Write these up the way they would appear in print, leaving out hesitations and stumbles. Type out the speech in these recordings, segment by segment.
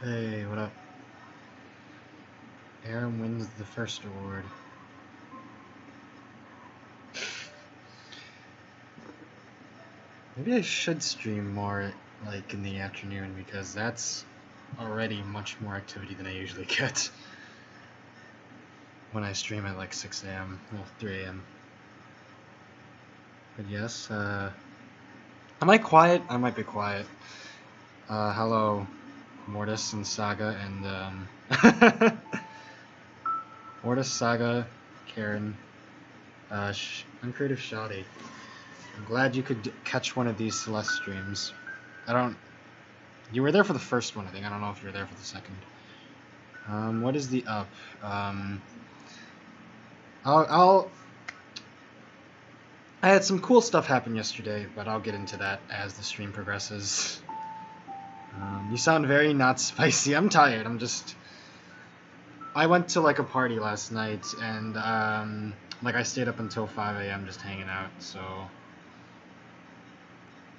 Hey, what up? Aaron wins the first award. Maybe I should stream more, like, in the afternoon, because that's already much more activity than I usually get when I stream at, like, 6 a.m., well, 3 a.m. But yes, am I quiet? I might be quiet. Hello, Mortis and Saga, and, Mortis, Saga, Karen, Uncreative Shoddy. I'm glad you could catch one of these Celeste streams. You were there for the first one, I think. I don't know if you were there for the second. What is the up? I had some cool stuff happen yesterday, but I'll get into that as the stream progresses. You sound very not spicy. I'm tired. I went to, like, a party last night, and, I stayed up until 5 a.m. just hanging out, so...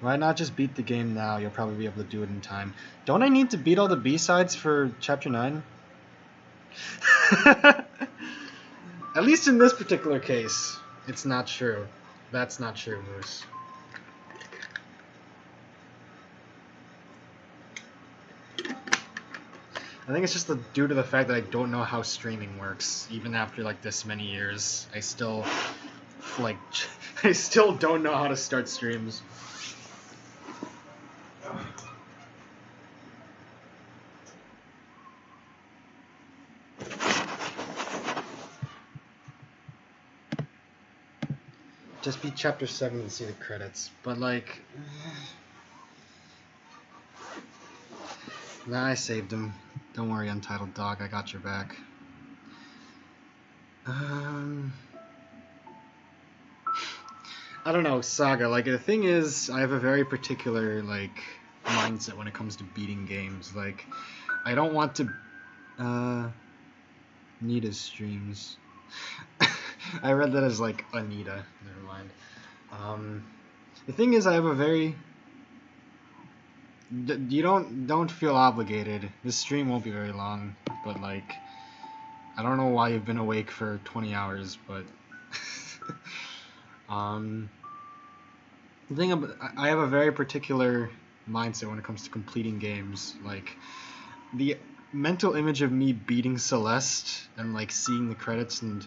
Why not just beat the game now? You'll probably be able to do it in time. Don't I need to beat all the B-sides for Chapter 9? At least in this particular case, it's not true. That's not true, Moose. I think it's just due to the fact that I don't know how streaming works. Even after, like, this many years, I still don't know how to start streams. Just beat Chapter 7 and see the credits. But, like... Nah, I saved him. Don't worry, Untitled Dog, I got your back. I don't know, Saga. Like, the thing is, I have a very particular, like, mindset when it comes to beating games. Like, I don't want to... Nita's streams. I read that as, like, Anita. Never mind. The thing is, I have a very... You don't feel obligated. This stream won't be very long, but, like... I don't know why you've been awake for 20 hours, but... The thing I have a very particular mindset when it comes to completing games. Like, the mental image of me beating Celeste and, like, seeing the credits and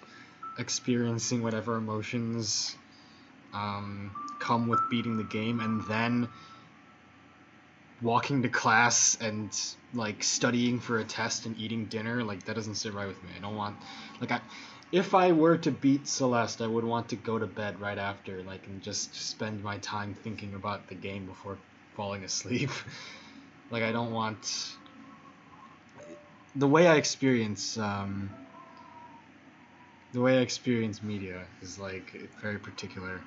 experiencing whatever emotions come with beating the game, and then walking to class and, like, studying for a test and eating dinner, like, that doesn't sit right with me. I don't want, like, if I were to beat Celeste, I would want to go to bed right after, like, and just spend my time thinking about the game before falling asleep. Like, I don't want... The way I experience media is, like, very particular.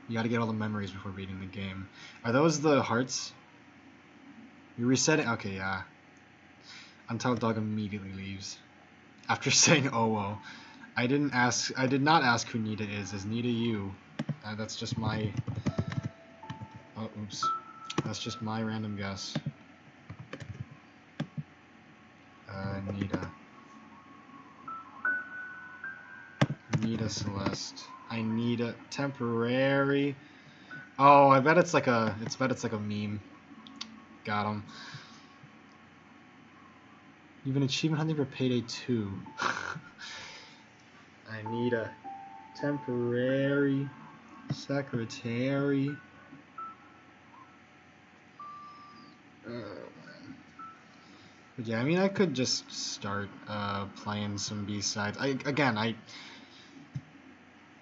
You gotta get all the memories before beating the game. Are those the hearts? You resetting? Okay, yeah. Untitled Dog immediately leaves. After saying oh well. I did not ask who Nita is. Is Nita you? That's just my... Oh, oops. That's just my random guess. Nita. Nita Celeste. I need a temporary... Oh, I bet it's like a meme. Got him. You've been achievement hunting for Payday 2. I need a temporary secretary. But yeah, I mean, I could just start playing some B-sides.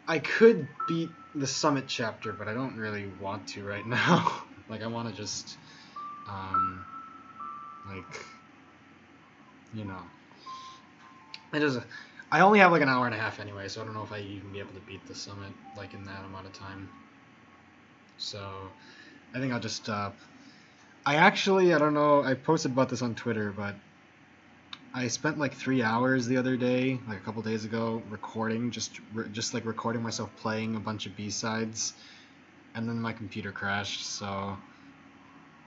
I could beat the Summit chapter, but I don't really want to right now. Like, I want to just, like, you know. I only have like an hour and a half anyway, so I don't know if I even be able to beat the Summit, like, in that amount of time. So, I think I'll just stop. I don't know, I posted about this on Twitter, but I spent like 3 hours the other day, like a couple days ago, recording, just like recording myself playing a bunch of B-sides, and then my computer crashed, so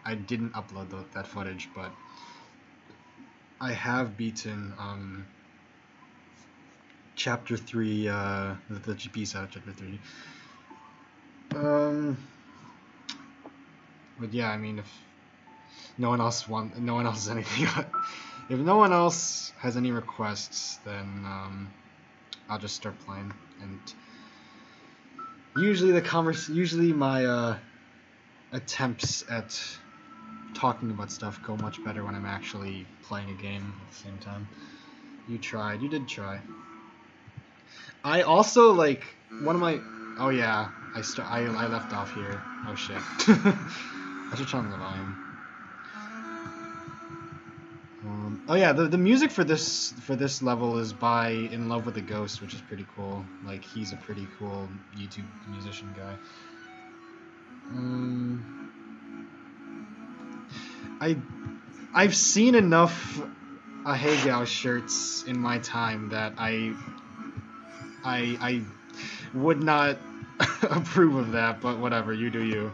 I didn't upload that footage, but I have beaten chapter 3, the GP side of chapter 3. But yeah, I mean, if no one else has anything, if no one else has any requests, then I'll just start playing. And usually my attempts at talking about stuff go much better when I'm actually playing a game at the same time. You did try. I also like one of my. Oh yeah, I left off here. Oh shit. I should turn on the volume. Oh yeah, the music for this level is by In Love with a Ghost, which is pretty cool. Like he's a pretty cool YouTube musician guy. I've seen enough Ahegao shirts in my time that I would not approve of that, but whatever, you do you.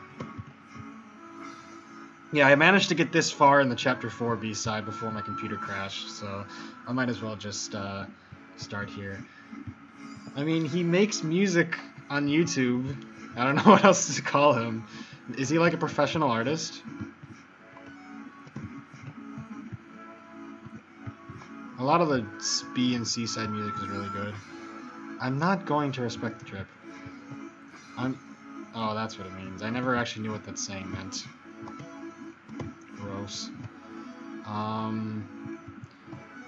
Yeah, I managed to get this far in the Chapter 4 B-side before my computer crashed, so I might as well just start here. I mean, he makes music on YouTube. I don't know what else to call him. Is he like a professional artist? A lot of the B and C side music is really good. I'm not going to respect the trip. Oh, that's what it means. I never actually knew what that saying meant. Gross.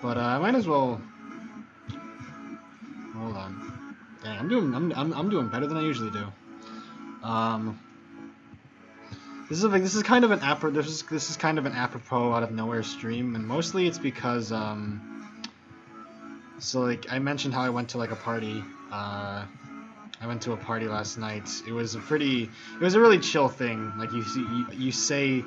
But I might as well. Hold on. Dang, I'm doing better than I usually do. This is kind of an apropos out of nowhere stream, and mostly it's because so like I mentioned how I went to like a party. I went to a party last night. It was a really chill thing. Like you say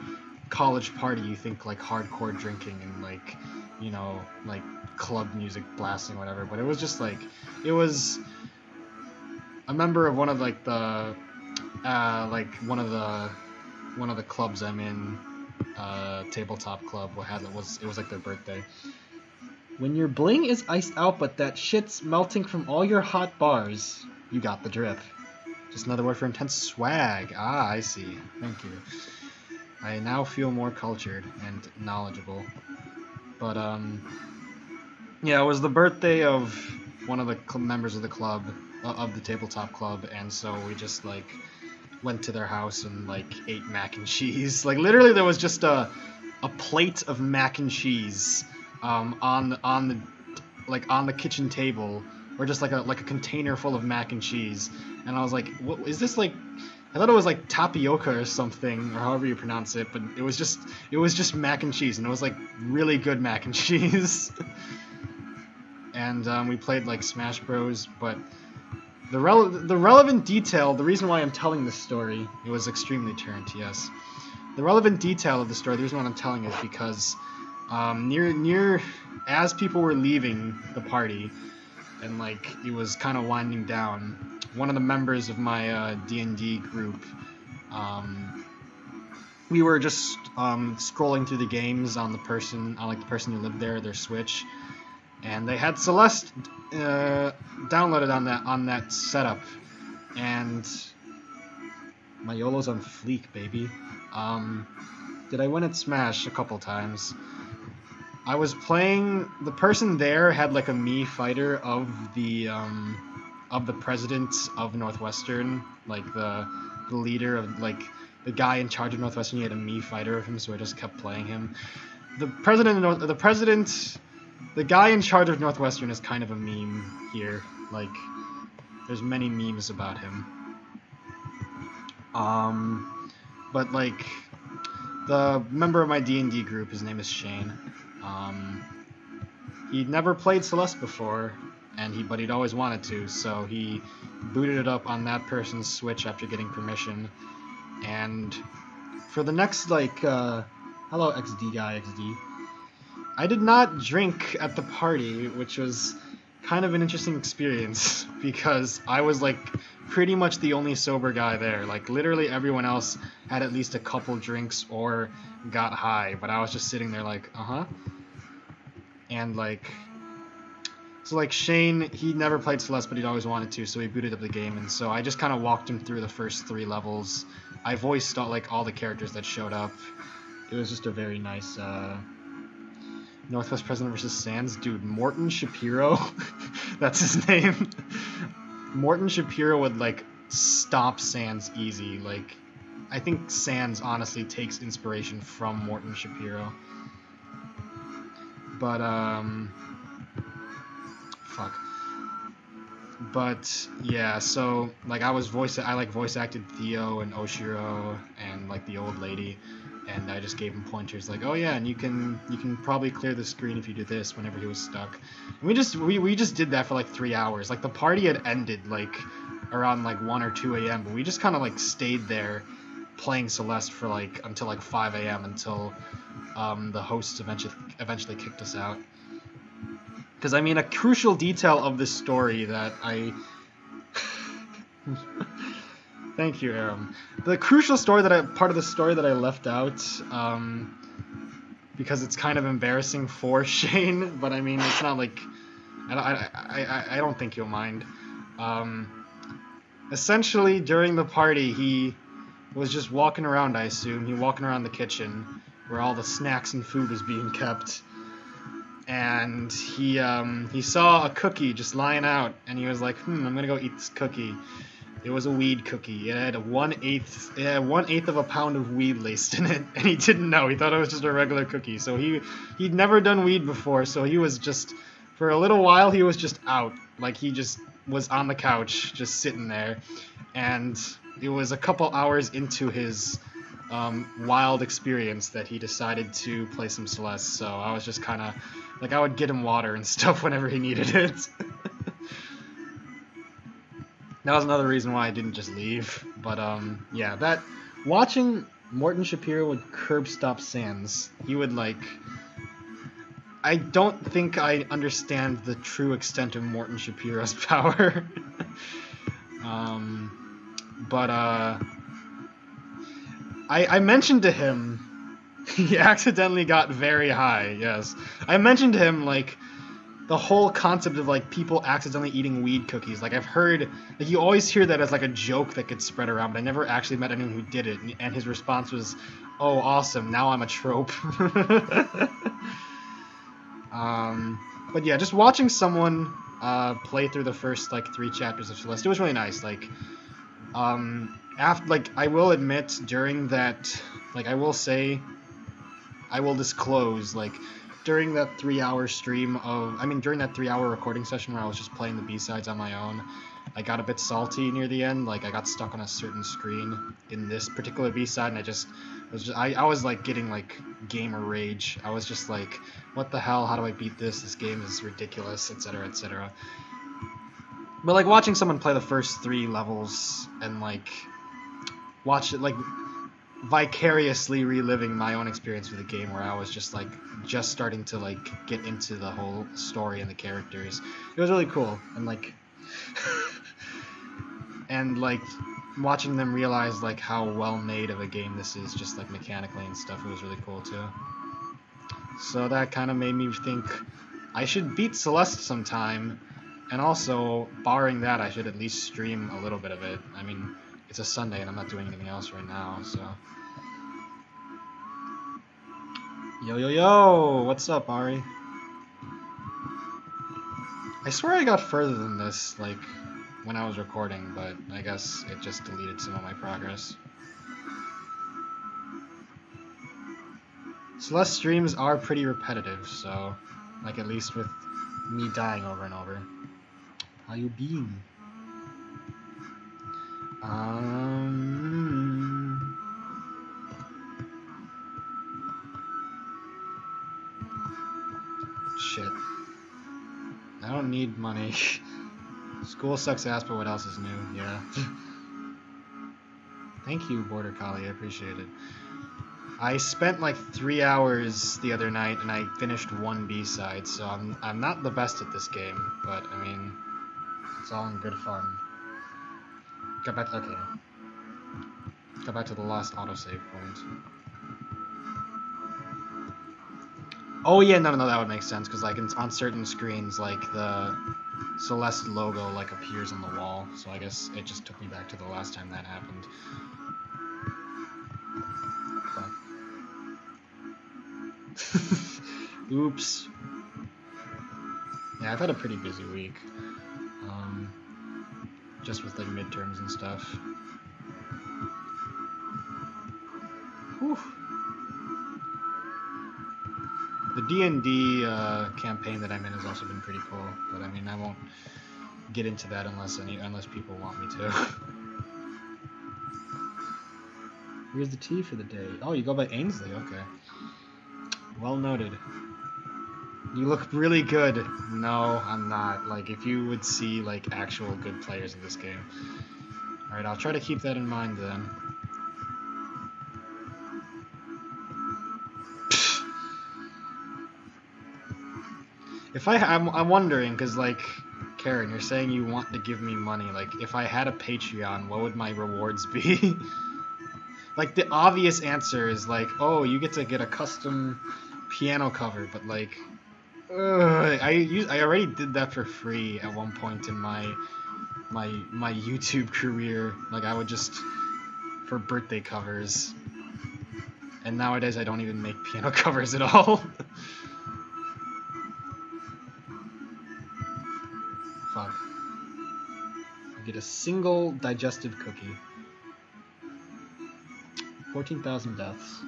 college party, you think like hardcore drinking and like, you know, like club music blasting or whatever. But it was just like, it was a member of one of like the one of the clubs I'm in, tabletop club. It was like their birthday. When your bling is iced out, but that shit's melting from all your hot bars, you got the drip. Just another word for intense swag. Ah, I see. Thank you. I now feel more cultured and knowledgeable. But, yeah, it was the birthday of one of the members of the club, of the tabletop club, and so we just, like, went to their house and, like, ate mac and cheese. Like, literally there was just a plate of mac and cheese, on the kitchen table, or just like a container full of mac and cheese, and I was like, what is this? Like, I thought it was like tapioca or something, or however you pronounce it, but it was just mac and cheese, and it was like really good mac and cheese. And we played like Smash Bros, but the relevant detail, the reason why I'm telling this story, it was extremely turned, yes. The relevant detail of the story, the reason why I'm telling it is because near as people were leaving the party, and like it was kind of winding down, one of the members of my D&D group, we were just scrolling through the games on the person who lived there, their Switch, and they had Celeste downloaded on that setup, and my YOLO's on fleek, baby. Did I win at Smash a couple times? I was playing. The person there had like a Mii fighter of the president of Northwestern, like the leader of like the guy in charge of Northwestern. He had a Mii fighter of him, so I just kept playing him. The guy in charge of Northwestern is kind of a meme here. Like, there's many memes about him. But like the member of my D&D group, his name is Shane. He'd never played Celeste before, but he'd always wanted to, so he booted it up on that person's Switch after getting permission. And for the next, like, hello XD guy, XD. I did not drink at the party, which was kind of an interesting experience, because I was, like, pretty much the only sober guy there. Like, literally everyone else had at least a couple drinks or got high, but I was just sitting there like, uh-huh. and like, so like Shane, he never played Celeste, but he'd always wanted to, so he booted up the game, and so I just kind of walked him through the first 3 levels. I voiced like all the characters that showed up. It was just a very nice Northwest President versus Sans. Dude, Morton Shapiro, that's his name. Morton Shapiro would like stomp Sans easy. Like, I think Sans honestly takes inspiration from Morton Shapiro. But fuck. But yeah, so like I voice acted Theo and Oshiro and like the old lady, and I just gave him pointers like, oh yeah, and you can probably clear the screen if you do this whenever he was stuck. And we just did that for like 3 hours. Like the party had ended like around like 1 or 2 a.m., but we just kind of like stayed there playing Celeste for like until like 5 a.m. until the hosts eventually kicked us out. Because, I mean, a crucial detail of this story that I... Thank you, Aram. The crucial part of the story that I left out, because it's kind of embarrassing for Shane, but I mean, it's not like... I don't think you'll mind. Essentially, during the party, he was just walking around, I assume. He was walking around the kitchen, where all the snacks and food was being kept. And he saw a cookie just lying out, and he was like, I'm gonna go eat this cookie. It was a weed cookie. It had 1/8 of a pound of weed laced in it, and he didn't know. He thought it was just a regular cookie. So he'd never done weed before, so he was just, for a little while, he was just out. Like, he just was on the couch, just sitting there. And it was a couple hours into his wild experience that he decided to play some Celeste. So I was just kind of like, I would get him water and stuff whenever he needed it. That was another reason why I didn't just leave. But yeah, that watching Morton Shapiro would curb stop Sans, he would like. I don't think I understand the true extent of Morton Shapiro's power. But I mentioned to him, he accidentally got very high, yes. I mentioned to him, like, the whole concept of, like, people accidentally eating weed cookies. Like, I've heard, like, you always hear that as, like, a joke that gets spread around, but I never actually met anyone who did it. And his response was, oh, awesome, now I'm a trope. But yeah, just watching someone play through the first, like, 3 chapters of Celeste, it was really nice. Like, after, like, I will admit, during that, like, I will disclose, like, during that 3-hour during that 3-hour recording session where I was just playing the B-sides on my own, I got a bit salty near the end. Like, I got stuck on a certain screen in this particular B-side, and I was, like, getting, like, gamer rage. I was just like, what the hell, how do I beat this? This game is ridiculous, etc., etc. But, like, watching someone play the first 3 levels and, like, watch it, like, vicariously reliving my own experience with the game where I was just, like, just starting to, like, get into the whole story and the characters. It was really cool. And, like, and, like, watching them realize, like, how well-made of a game this is, just, like, mechanically and stuff, it was really cool, too. So that kind of made me think I should beat Celeste sometime. And also, barring that, I should at least stream a little bit of it. I mean, it's a Sunday and I'm not doing anything else right now, so... Yo, what's up, Ari? I swear I got further than this, like, when I was recording, but I guess it just deleted some of my progress. Celeste streams are pretty repetitive, so, like, at least with me dying over and over. How you been? Shit. I don't need money. School sucks ass, but what else is new? Yeah. Thank you, Border Collie. I appreciate it. I spent like 3 hours the other night, and I finished 1 B-side, so I'm not the best at this game, but I mean, it's all in good fun. Got back to the last autosave point. Oh yeah, no, that would make sense, because like on certain screens, like the Celeste logo like appears on the wall, so I guess it just took me back to the last time that happened. Oops. Yeah, I've had a pretty busy week. Just with like midterms and stuff. Whew. The D&D campaign that I'm in has also been pretty cool, but I mean I won't get into that unless people want me to. Here's the tea for the day. Oh, you go by Ainsley, okay. Well noted. You look really good. No, I'm not. Like, if you would see, like, actual good players in this game. Alright, I'll try to keep that in mind, then. I'm wondering, because, like, Karen, you're saying you want to give me money. Like, if I had a Patreon, what would my rewards be? Like, the obvious answer is, like, oh, you get to get a custom piano cover, but, like... I already did that for free at one point in my YouTube career. Like I would just for birthday covers, and nowadays I don't even make piano covers at all. Fuck. I get a single digestive cookie. 14,000 deaths.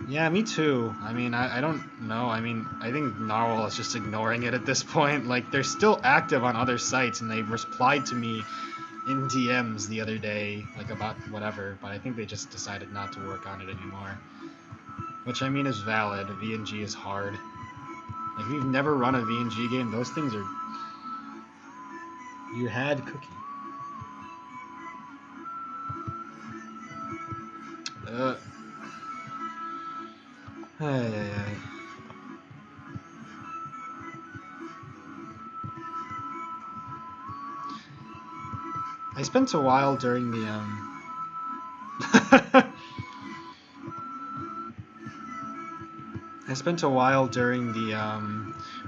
Yeah, me too. I mean, I don't know. I mean, I think Narwhal is just ignoring it at this point. Like, they're still active on other sites, and they replied to me in DMs the other day, like, about whatever, but I think they just decided not to work on it anymore. Which, I mean, is valid. VNG is hard. Like, if you've never run a VNG game, those things are... You had cookie. Ay. I spent a while during the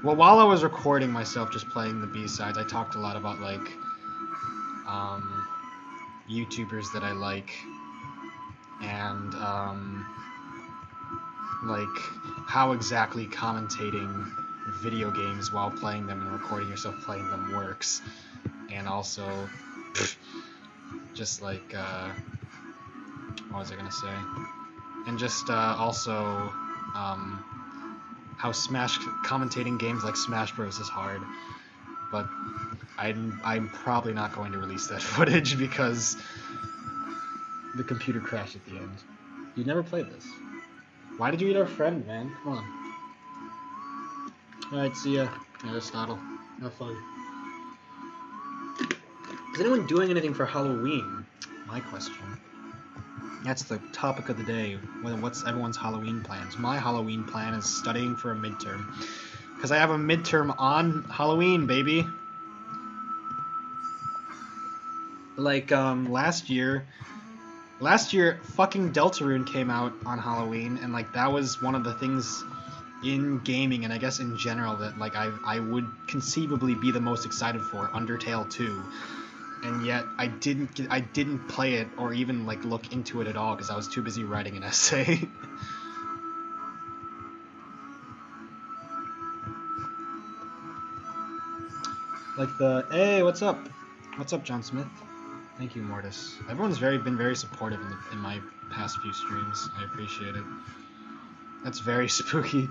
well, while I was recording myself just playing the B-sides, I talked a lot about like YouTubers that I like, and like how exactly commentating video games while playing them and recording yourself playing them works, and also just like what was I gonna say? And just also how commentating games like Smash Bros is hard, but I'm probably not going to release that footage because the computer crashed at the end. You never played this. Why did you eat our friend, man? Come on. Alright, see ya, Aristotle. Have fun. Is anyone doing anything for Halloween? My question. That's the topic of the day. What's everyone's Halloween plans? My Halloween plan is studying for a midterm. Because I have a midterm on Halloween, baby. Like, last year, fucking Deltarune came out on Halloween, and, like, that was one of the things in gaming, and I guess in general, that, like, I would conceivably be the most excited for, Undertale 2. And yet, I didn't play it, or even, like, look into it at all, because I was too busy writing an essay. Like hey, what's up? What's up, John Smith? Thank you, Mortis. Everyone's been very supportive in my past few streams. I appreciate it. That's very spooky.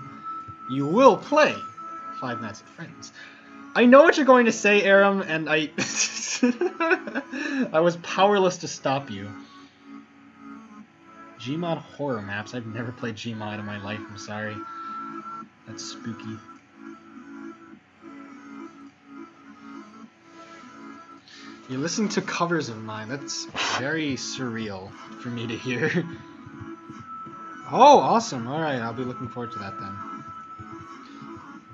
You will play Five Nights at Freddy's. I know what you're going to say, Aram, and I was powerless to stop you. Gmod horror maps. I've never played Gmod in my life. I'm sorry. That's spooky. You listen to covers of mine. That's very surreal for me to hear. Oh, awesome. Alright, I'll be looking forward to that then.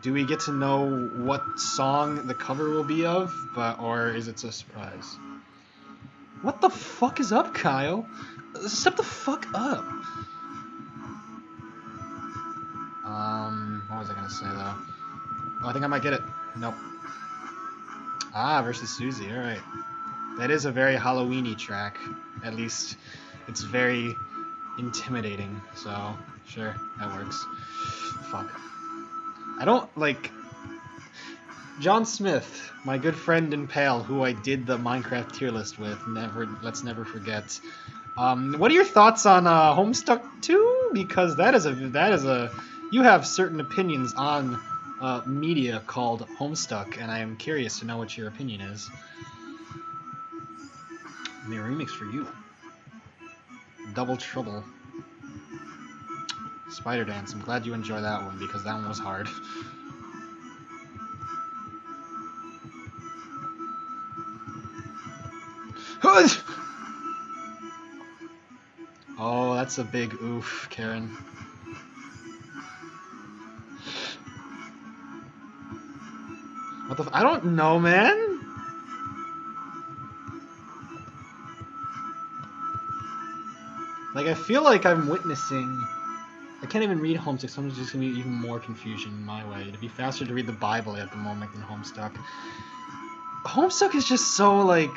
Do we get to know what song the cover will be of, or is it a surprise? What the fuck is up, Kyle? Step the fuck up. What was I gonna say though? Oh, I think I might get it. Nope. Ah, versus Susie. All right. That is a very Halloween-y track. At least it's very intimidating. So sure, that works. Fuck. I don't like John Smith, my good friend and pal, who I did the Minecraft tier list with. Let's never forget. What are your thoughts on Homestuck 2? Because that is a you have certain opinions on media called Homestuck, and I am curious to know what your opinion is. I mean, a remix for you. Double Trouble. Spider Dance. I'm glad you enjoy that one because that one was hard. Oh, that's a big oof, Karen. What the I don't know, man. Like, I feel like I'm witnessing... I can't even read Homestuck, so I'm just going to be even more confusion in my way. It'd be faster to read the Bible at the moment than Homestuck. Homestuck is just so, like...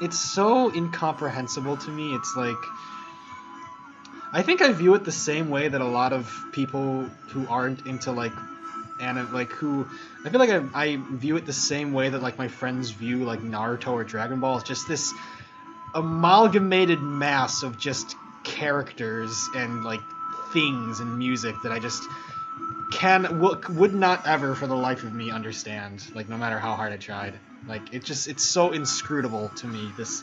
It's so incomprehensible to me. It's like... I think I view it the same way that a lot of people who aren't into, like... who... I feel like I view it the same way that, like, my friends view, like, Naruto or Dragon Ball. It's just this amalgamated mass of just characters and, like, things and music that I just would not ever for the life of me understand, like, no matter how hard I tried. Like, it's so inscrutable to me, this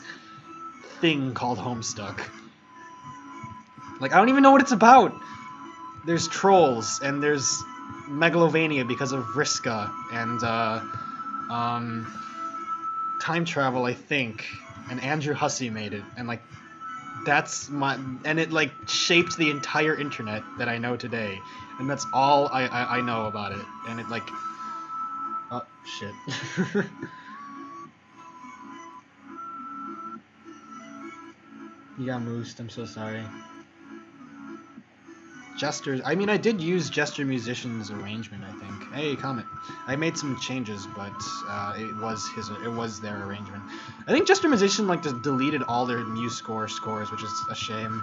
thing called Homestuck. Like, I don't even know what it's about. There's trolls, and there's Megalovania because of Vriska, and, time travel, I think, and Andrew Hussey made it, and, like, and it, like, shaped the entire internet that I know today, and that's all I know about it, and it, like, oh, shit. You got moosed, I'm so sorry. Gestures, I mean, I did use Gesture Musician's arrangement, I think. Hey, comment. I made some changes, but it was their arrangement. I think Gesture Musician, like, just deleted all their MuseScore scores, which is a shame.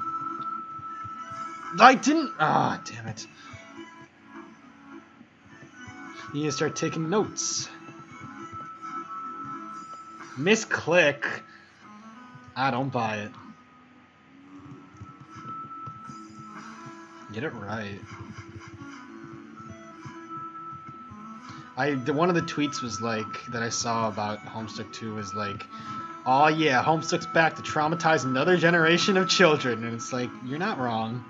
I didn't... Ah, damn it. You need to start taking notes. Misclick. I don't buy it. Get it right. One of the tweets was like that I saw about Homestuck 2 was like, "Oh yeah, Homestuck's back to traumatize another generation of children," and it's like, you're not wrong.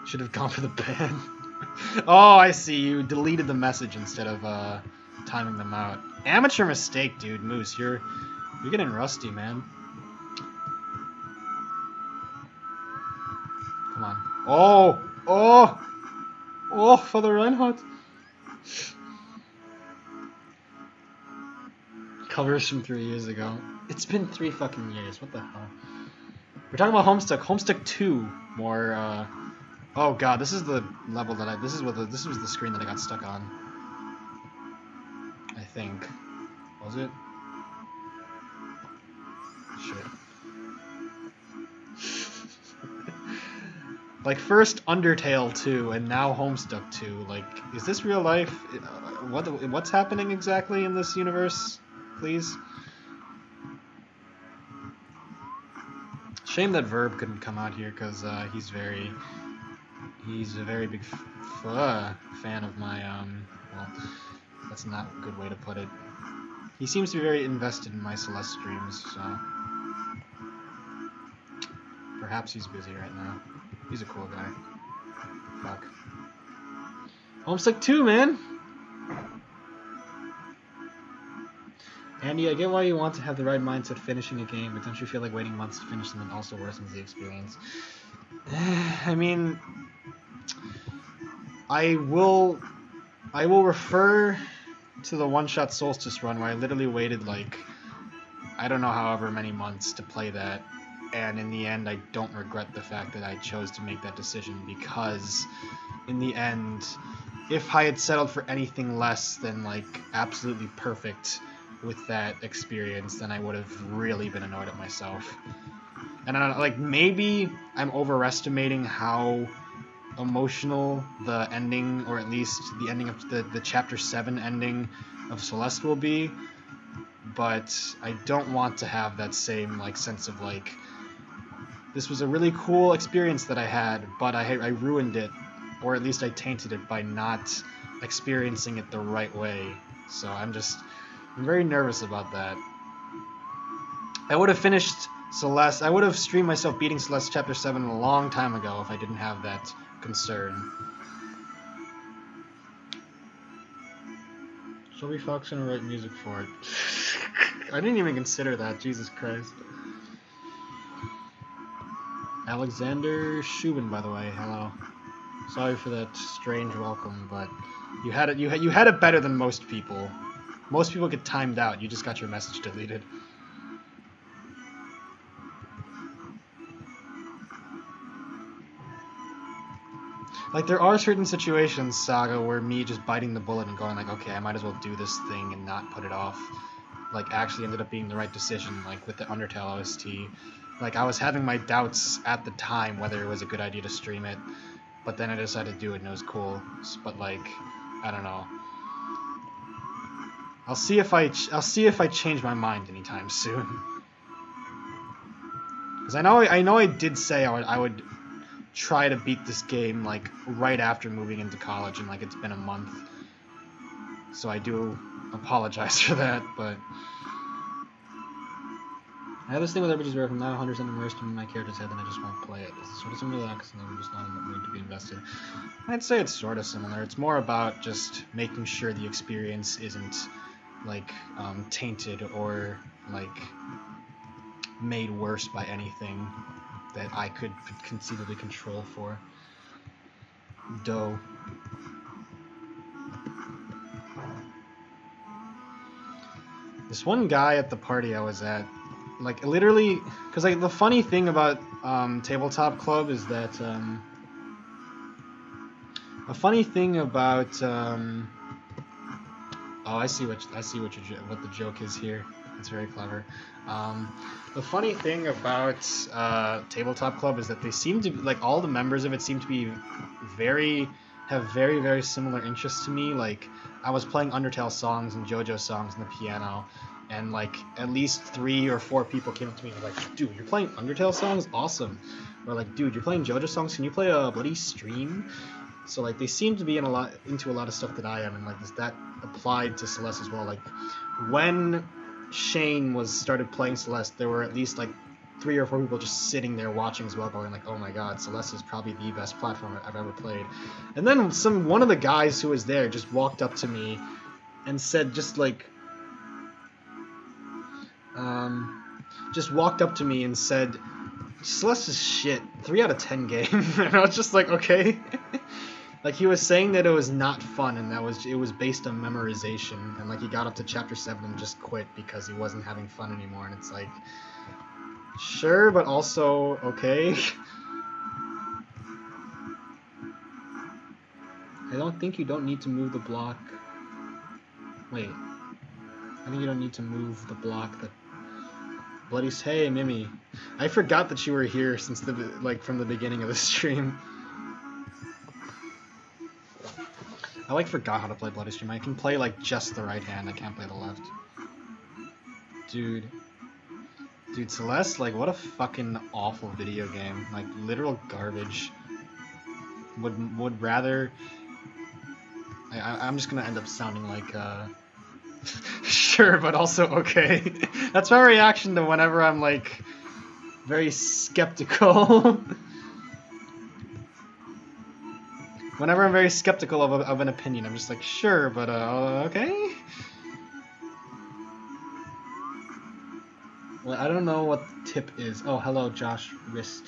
Should have gone for the ban. Oh, I see. You deleted the message instead of timing them out. Amateur mistake, dude. Moose, you're getting rusty, man. Come on. Oh! Oh! Oh, Father Reinhardt! Covers from 3 years ago. It's been 3 fucking years. What the hell? We're talking about Homestuck. Homestuck 2. More, Oh god, this is the level that this was the screen that I got stuck on. I think. Was it? Shit. Like, first Undertale 2, and now Homestuck 2. Like, is this real life? What's happening exactly in this universe, please? Shame that Verb couldn't come out here, because he's a very big fan of my, well, that's not a good way to put it. He seems to be very invested in my Celeste streams, so... Perhaps he's busy right now. He's a cool guy. Fuck. Homestuck 2, man! Andy, I get why you want to have the right mindset finishing a game, but don't you feel like waiting months to finish something also worsens the experience? I mean... I will refer to the one-shot Solstice run where I literally waited, like, I don't know, however many months to play that. and in the end I don't regret the fact that I chose to make that decision, because in the end, if I had settled for anything less than like absolutely perfect with that experience, then I would have really been annoyed at myself. And I don't, like, maybe I'm overestimating how emotional the ending, or at least the ending of the chapter 7 ending of Celeste will be, but I don't want to have that same like sense of like, this was a really cool experience that I had, but I ruined it, or at least I tainted it by not experiencing it the right way. So I'm very nervous about that. I would have finished Celeste, I would have streamed myself beating Celeste chapter 7 a long time ago if I didn't have that concern. Shelby Fox gonna write music for it. I didn't even consider that, Jesus Christ. Alexander Shubin, by the way, hello. Sorry for that strange welcome, but you had it better than most people. Most people get timed out. You just got your message deleted. Like, there are certain situations, Saga, where me just biting the bullet and going like, okay, I might as well do this thing and not put it off, like, actually ended up being the right decision, like with the Undertale OST. Like, I was having my doubts at the time whether it was a good idea to stream it, but then I decided to do it and it was cool. But like, I don't know. I'll see if I change my mind anytime soon. Because I know I did say I would try to beat this game like right after moving into college, and like it's been a month. So I do apologize for that, but I have this thing with RPGs where if I'm not 100% immersed in my character's head, then I just won't play it. It's sort of similar to that, because I'm just not in the mood to be invested. I'd say it's sort of similar. It's more about just making sure the experience isn't like tainted or like made worse by anything that I could conceivably control for. Dough. This one guy at the party I was at, like, literally, because like the funny thing about Tabletop Club is that oh, I see what the joke is here. It's very clever. The funny thing about Tabletop Club is that they seem to, like, all the members of it seem to be have very, very similar interests to me. Like, I was playing Undertale songs and JoJo songs on the piano, and like at least 3 or 4 people came up to me and were like, dude, you're playing Undertale songs? Awesome. Or like, dude, you're playing JoJo songs? Can you play a bloody stream? So like they seem to be into a lot of stuff that I am, and like that applied to Celeste as well. Like when Shane started playing Celeste, there were at least like 3 or 4 people just sitting there watching as well, going like, oh my god, Celeste is probably the best platform I've ever played. And then one of the guys who was there just walked up to me and said, Celeste is shit, 3 out of 10 game. And I was just like, okay. Like, he was saying that it was not fun, and it was based on memorization, and like he got up to chapter 7 and just quit because he wasn't having fun anymore. And it's like, sure, but also okay. I don't think you don't need to move the block. Wait, I think you don't need to move the block that bloody. Hey, Mimi, I forgot that you were here since from the beginning of the stream. I like forgot how to play Bloody Stream. I can play like just the right hand. I can't play the left. Dude, Celeste, like, what a fucking awful video game. Like, literal garbage. Would rather. I'm just gonna end up sounding like sure, but also okay. That's my reaction to whenever I'm like very skeptical. Whenever I'm very skeptical of an opinion, I'm just like, sure, but okay. Well, I don't know what the tip is. Oh, hello, Josh Wrist.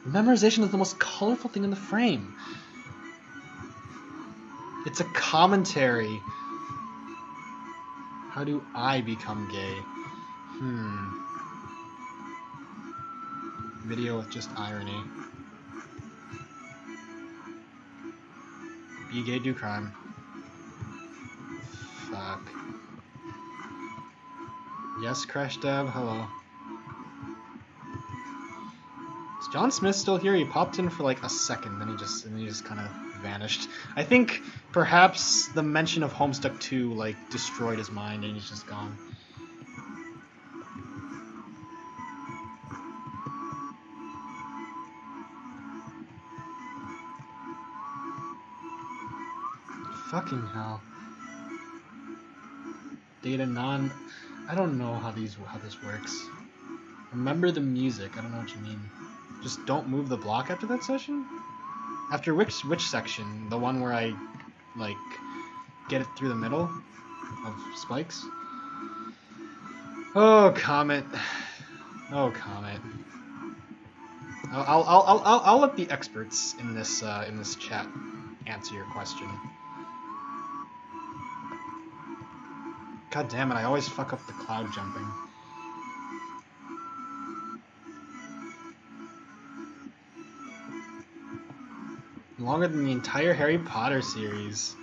Memorization is the most colorful thing in the frame. It's a commentary. How do I become gay? Video with just irony. Be gay, do crime. Fuck. Yes, Crash Dab, hello. Is John Smith still here? He popped in for like a second, then he just kind of vanished. I think perhaps the mention of Homestuck 2 like destroyed his mind and he's just gone. Fucking hell. Data non... I don't know how this works. Remember the music. I don't know what you mean. Just don't move the block after that session? After which section? The one where I, like, get it through the middle of spikes? Oh, Comet. Oh, Comet. I'll let the experts in this chat answer your question. God damn it, I always fuck up the cloud jumping. Longer than the entire Harry Potter series.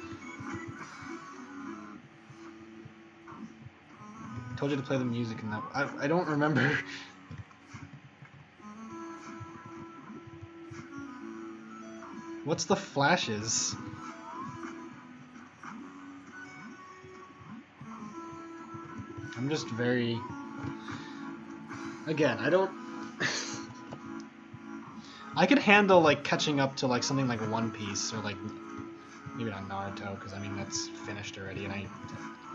Told you to play the music in that. I don't remember. What's the flashes? I'm just very... Again, I don't... I could handle, like, catching up to, like, something like One Piece, or, like, maybe not Naruto, because, I mean, that's finished already, and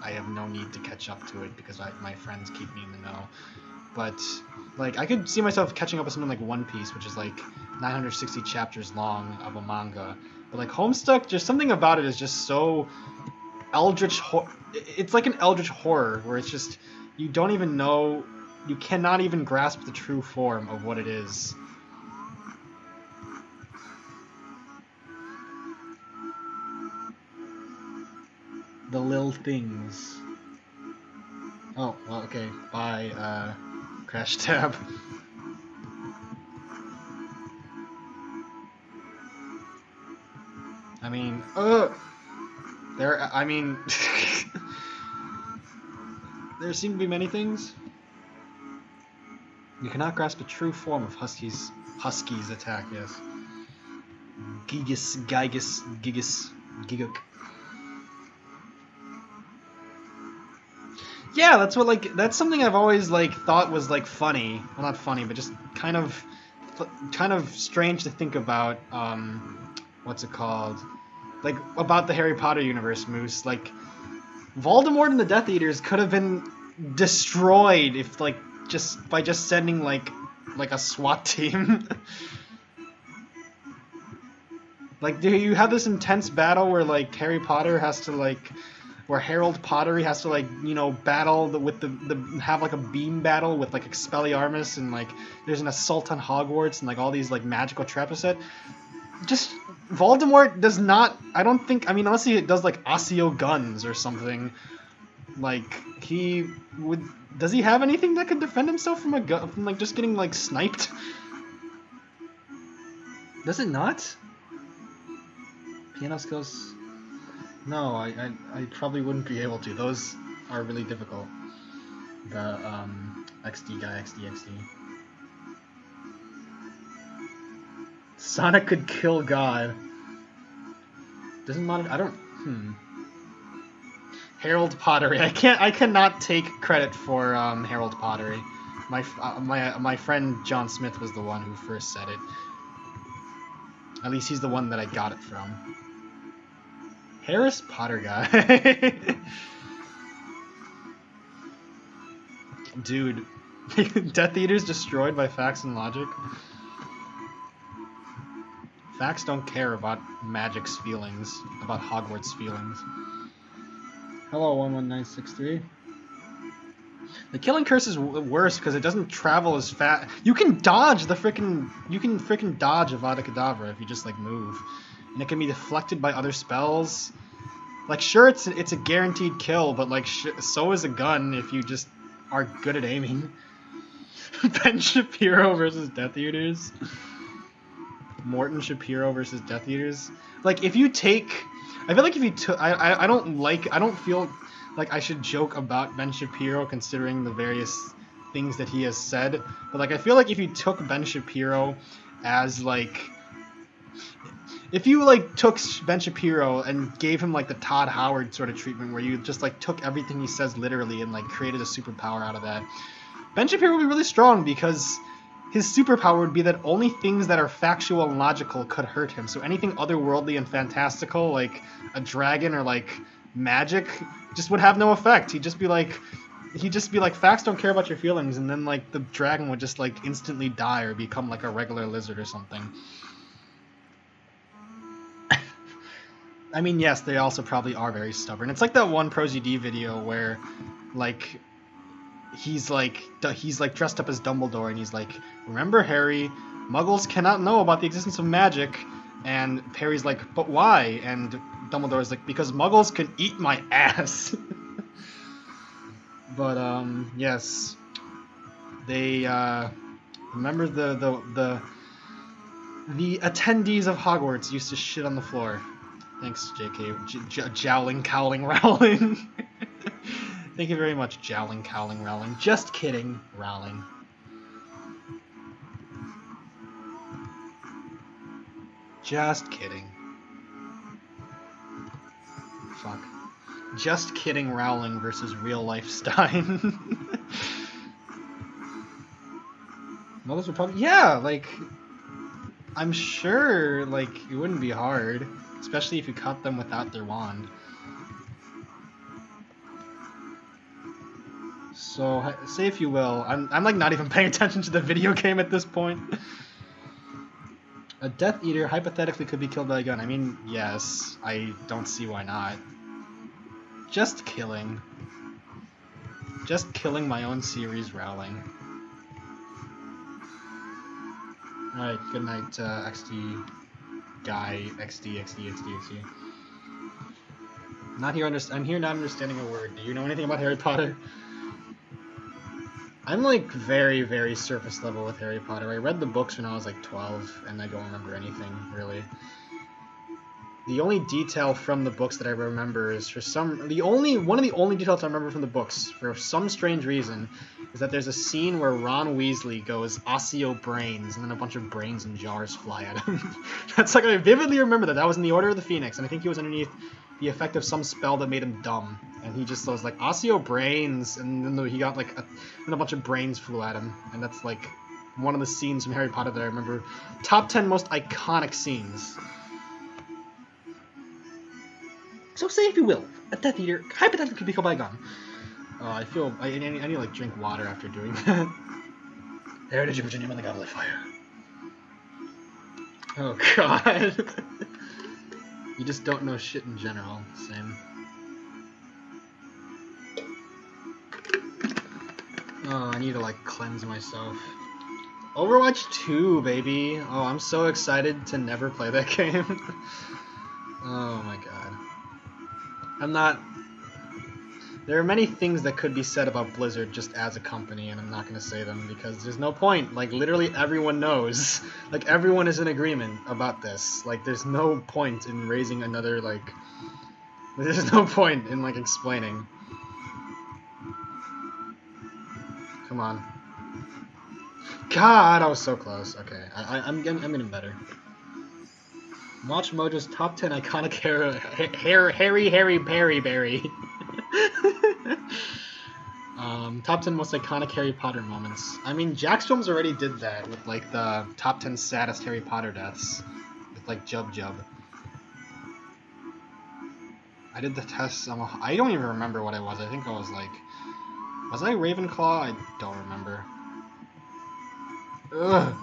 I have no need to catch up to it, because my friends keep me in the know. But, like, I could see myself catching up with something like One Piece, which is, like, 960 chapters long of a manga. But, like, Homestuck, just something about it is just so... eldritch it's like an eldritch horror where it's just you don't even know, you cannot even grasp the true form of what it is. The Lil Things. Oh, well, okay. Bye, Crash Tab. I mean, there seem to be many things. You cannot grasp the true form of Husky's attack, yes. Gigas, Giguk. Yeah, that's something I've always, like, thought was, like, funny. Well, not funny, but just kind of strange to think about, what's it called? Like, about the Harry Potter universe, Moose. Like, Voldemort and the Death Eaters could have been destroyed if, like, by just sending, like a SWAT team. Like, do you have this intense battle where, like, Harry Potter has to, like... Where Harold Pottery has to, like, you know, battle with have, like, a beam battle with, like, Expelliarmus, and, like, there's an assault on Hogwarts, and, like, all these, like, magical traps set. Just... Voldemort does not... I don't think... I mean, unless he does, like, Osseo guns or something. Like, he would... Does he have anything that could defend himself from a gun... From, like, just getting, like, sniped? Does it not? Piano skills... No, I probably wouldn't be able to. Those are really difficult. The, XD guy, XD. Sonic could kill God. Doesn't matter. I don't... Harold Pottery. I cannot take credit for, Harold Pottery. My friend John Smith was the one who first said it. At least he's the one that I got it from. Harris Potter guy. Dude. Death Eaters destroyed by facts and logic. Facts don't care about magic's feelings. About Hogwarts' feelings. Hello, 11963. The Killing Curse is worse because it doesn't travel as fast. You can dodge the frickin'... You can frickin' dodge Avada Kedavra if you just, like, move. And it can be deflected by other spells. Like, sure, it's a guaranteed kill, but like, so is a gun if you just are good at aiming. Ben Shapiro versus Death Eaters. Morton Shapiro versus Death Eaters. Like, if you take, I feel like if you took, I don't feel like I should joke about Ben Shapiro considering the various things that he has said, but like, I feel like if you took Ben Shapiro as like, if you like took Ben Shapiro and gave him like the Todd Howard sort of treatment where you just like took everything he says literally and like created a superpower out of that, Ben Shapiro would be really strong because his superpower would be that only things that are factual and logical could hurt him. So anything otherworldly and fantastical, like a dragon or like magic, just would have no effect. He'd just be like, facts don't care about your feelings, and then like the dragon would just like instantly die or become like a regular lizard or something. I mean, yes, they also probably are very stubborn. It's like that one ProZD video where, like, he's like dressed up as Dumbledore, and he's like, "Remember, Harry, Muggles cannot know about the existence of magic." And Harry's like, "But why?" And Dumbledore's like, "Because Muggles can eat my ass." But yes, they remember the attendees of Hogwarts used to shit on the floor. Thanks, JK. Jowling, cowling, rowling. Thank you very much, Jowling, cowling, rowling. Just kidding, rowling. Just kidding. Fuck. Just kidding, Rowling versus real life Stein. Mothers would probably, yeah, like, I'm sure, like, it wouldn't be hard, especially if you caught them without their wand. So, say if you will, I'm like not even paying attention to the video game at this point. A Death Eater hypothetically could be killed by a gun. I mean, yes, I don't see why not. Just killing. Just killing my own series, Rowling. Alright, good night, XD guy, XD. I'm here not understanding a word. Do you know anything about Harry Potter? I'm like very, very surface level with Harry Potter. I read the books when I was like 12, and I don't remember anything, really. The only detail from the books that I remember is one of the only details I remember from the books, for some strange reason, is that there's a scene where Ron Weasley goes Osseo brains, and then a bunch of brains in jars fly at him. That's like, I vividly remember that. That was in the Order of the Phoenix, and I think he was underneath the effect of some spell that made him dumb. And he just was like, Osseo brains, and then he got like, and a bunch of brains flew at him. And that's like one of the scenes from Harry Potter that I remember. Top 10 most iconic scenes. So say if you will, a Death Eater hypothetically could be killed by a gun. I need to like drink water after doing that. Heritage of Virginia, when the Goblet of Fire. Oh god. You just don't know shit in general. Same. Oh, I need to like cleanse myself. Overwatch 2, baby. Oh, I'm so excited to never play that game. Oh my god. There are many things that could be said about Blizzard just as a company, and I'm not going to say them because there's no point. Like, literally everyone knows. Like, everyone is in agreement about this. Like, there's no point in raising another, like... There's no point in, like, explaining. Come on. God, I was so close. Okay, I'm getting better. Watch Mojo's top 10 iconic Harry Berry. Top 10 most iconic Harry Potter moments. I mean, Jack's Films already did that with like the top 10 saddest Harry Potter deaths with like Jub. I did the test. I don't even remember what I was. I think I was like, was I Ravenclaw? I don't remember. Ugh.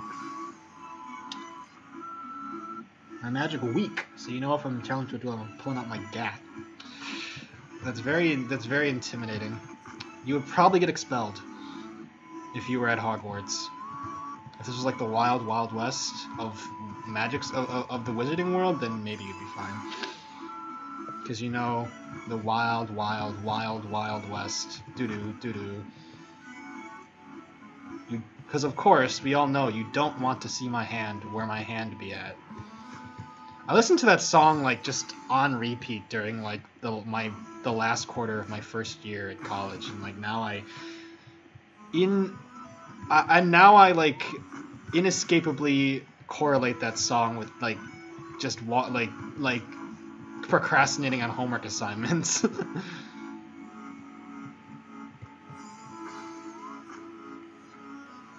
My magic weak, so you know if I'm challenged to a duel, I'm pulling out my gat. That's very intimidating. You would probably get expelled if you were at Hogwarts. If this was like the wild west of magics of the wizarding world, then maybe you'd be fine. Because you know, the wild, wild, wild, wild west. Doo-doo, doo-doo. Because of course, we all know you don't want to see my hand where my hand be at. I listened to that song like just on repeat during like the last quarter of my first year at college, and like now I like inescapably correlate that song with like just like procrastinating on homework assignments.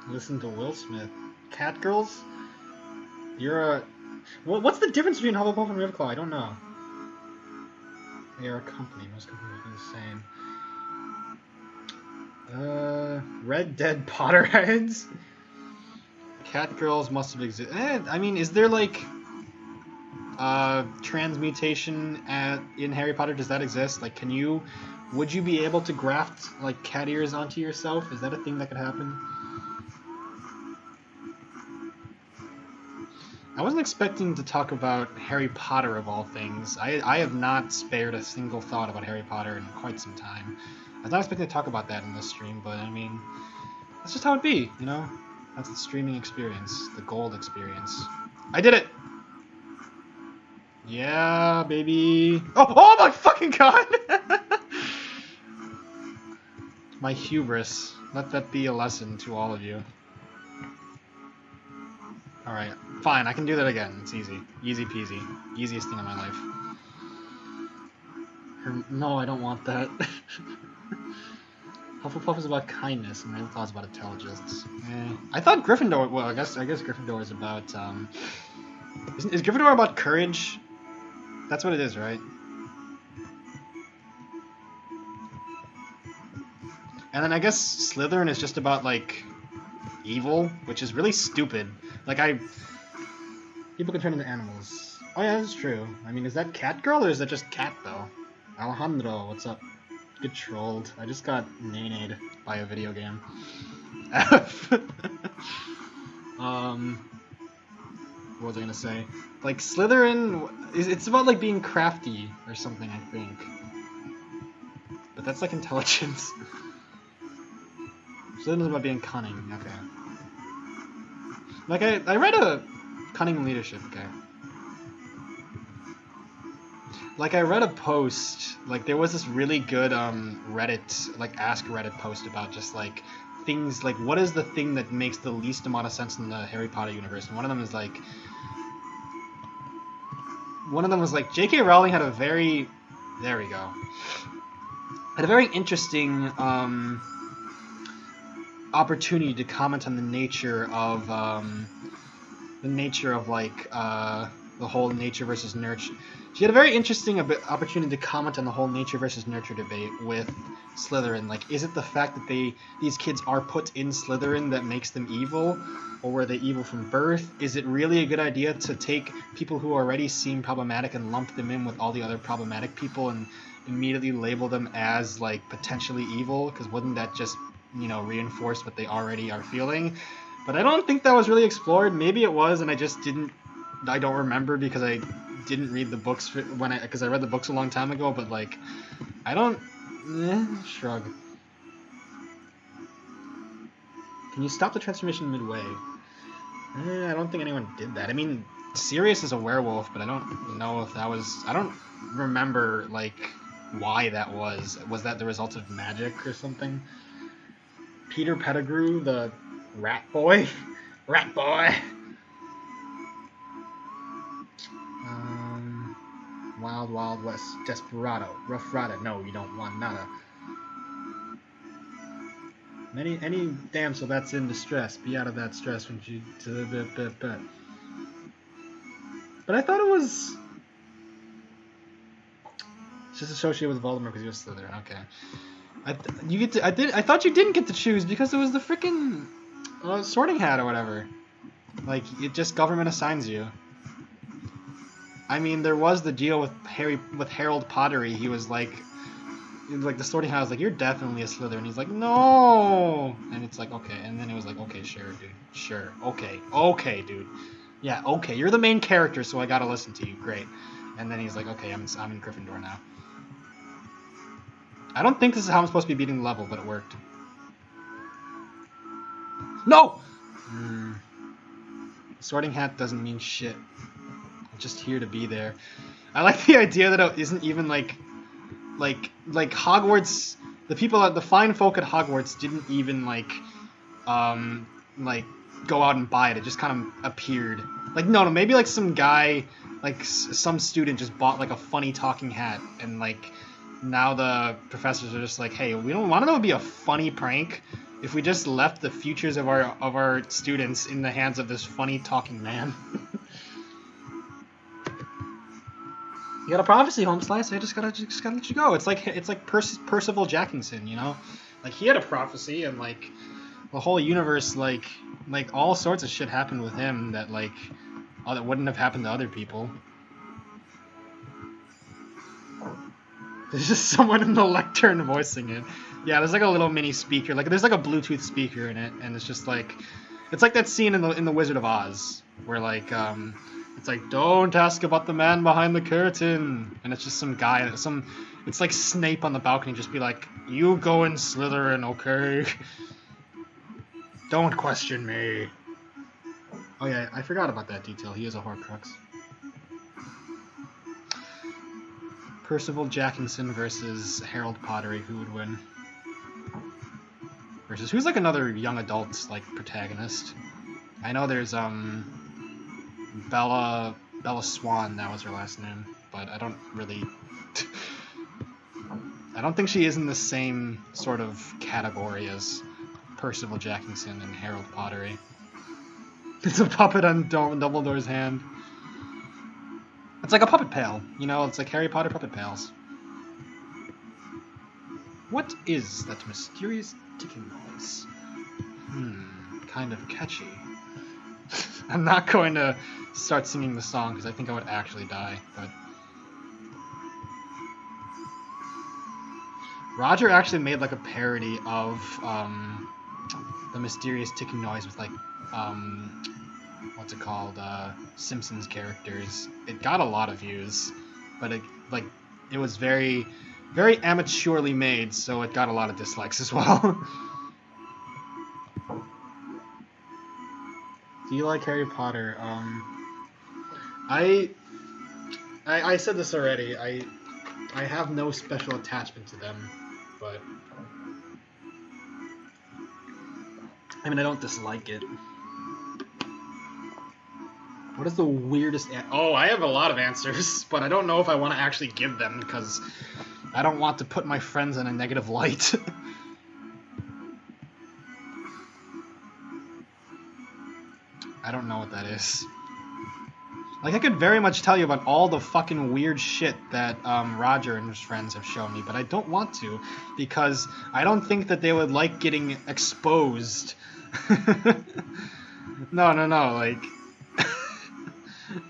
Listen to Will Smith. Cat Girls? You're a... What's the difference between Hufflepuff and Ravenclaw? I don't know. They are a company. Most companies are the same. Red Dead Potterheads? Cat Girls must have existed. I mean, is there like... transmutation in Harry Potter? Does that exist? Like, would you be able to graft like cat ears onto yourself? Is that a thing that could happen? I wasn't expecting to talk about Harry Potter of all things. I have not spared a single thought about Harry Potter in quite some time. I was not expecting to talk about that in this stream, but I mean, that's just how it be, you know? That's the streaming experience, the gold experience. I did it! Yeah, baby. Oh my fucking god! My hubris. Let that be a lesson to all of you. Alright, fine, I can do that again. It's easy. Easy peasy. Easiest thing in my life. No, I don't want that. Hufflepuff is about kindness, and Ravenclaw is about intelligence. I thought Gryffindor... Well, I guess Gryffindor is about... Is Gryffindor about courage? That's what it is, right? And then I guess Slytherin is just about, like, evil, which is really stupid. Like, people can turn into animals. Oh yeah, that's true. I mean, is that Cat Girl, or is that just Cat, though? Alejandro, what's up? Get trolled. I just got nade by a video game. What was I gonna say? Like, Slytherin, it's about, like, being crafty or something, I think. But that's, like, intelligence. Slytherin's about being cunning, okay. Like, I read a cunning leadership, okay. Like, I read a post, like, there was this really good, Reddit, like, Ask Reddit post about just, like, things, like, what is the thing that makes the least amount of sense in the Harry Potter universe? And one of them is, like, J.K. Rowling had a very, there we go, had a very interesting, opportunity to comment on the nature of, like, the whole nature versus nurture. She had a very interesting opportunity to comment on the whole nature versus nurture debate with Slytherin. Like, is it the fact that these kids are put in Slytherin that makes them evil, or were they evil from birth? Is it really a good idea to take people who already seem problematic and lump them in with all the other problematic people and immediately label them as, like, potentially evil? Because wouldn't that just, you know, reinforce what they already are feeling? But I don't think that was really explored. Maybe it was, and I don't remember because I didn't read the books because I read the books a long time ago, but, like, I don't... shrug. Can you stop the transformation midway? I don't think anyone did that. I mean, Sirius is a werewolf, but I don't know if that was... I don't remember, like, why that was. Was that the result of magic or something? Peter Pettigrew, the rat boy? Rat boy! Wild Wild West, Desperado, Rough Rider. No, you don't want nada. Any damsel that's in distress, be out of that stress when she... But I thought it was... It's just associated with Voldemort because you're Slytherin. Okay. I thought you didn't get to choose because it was the freaking Sorting Hat or whatever. Like, it just government assigns you. I mean, there was the deal with Harold Pottery. He was like the Sorting Hat was like, you're definitely a Slytherin. He's like, no, and it's like, okay, and then it was like, okay, sure, dude, sure, okay, dude, yeah, okay, you're the main character, so I gotta listen to you, great. And then he's like, okay, I'm in Gryffindor now. I don't think this is how I'm supposed to be beating the level, but it worked. No! Sorting Hat doesn't mean shit. I'm just here to be there. I like the idea that it isn't even like Hogwarts. The people, the fine folk at Hogwarts didn't even like go out and buy it. It just kind of appeared. Like no, maybe like some guy, like some student just bought like a funny talking hat, and like now the professors are just like, hey, we don't want to know it'd be a funny prank if we just left the futures of our students in the hands of this funny talking man. You got a prophecy, home slice. I just gotta let you go. It's like Percival Jackson, you know, like he had a prophecy, and like the whole universe, like all sorts of shit happened with him that like that wouldn't have happened to other people. There's just someone in the lectern voicing it. Yeah, there's like a little mini speaker, like there's like a Bluetooth speaker in it, and it's just like, it's like that scene in the Wizard of Oz where like it's like, don't ask about the man behind the curtain, and it's just some guy, it's like Snape on the balcony, just be like, you go in Slytherin, okay? Don't question me. Oh yeah, I forgot about that detail. He is a Horcrux. Percival Jackson versus Harold Pottery, who would win? Versus who's like another young adult like protagonist? I know there's Bella Swan, that was her last name, but I don't really I don't think she is in the same sort of category as Percival Jackson and Harold Pottery. It's a puppet on Dumbledore's hand. It's like a puppet pail, you know, it's like Harry Potter puppet pails. What is that mysterious ticking noise? Kind of catchy. I'm not going to start singing the song because I think I would actually die, but... Roger actually made like a parody of the mysterious ticking noise with like, what's it called, Simpsons characters. It got a lot of views, but it was very, very amateurly made, so it got a lot of dislikes as well. Do you like Harry Potter? I said this already. I have no special attachment to them, but I mean, I don't dislike it. What is the weirdest... Oh, I have a lot of answers, but I don't know if I want to actually give them, because I don't want to put my friends in a negative light. I don't know what that is. Like, I could very much tell you about all the fucking weird shit that Roger and his friends have shown me, but I don't want to, because I don't think that they would like getting exposed. No, like...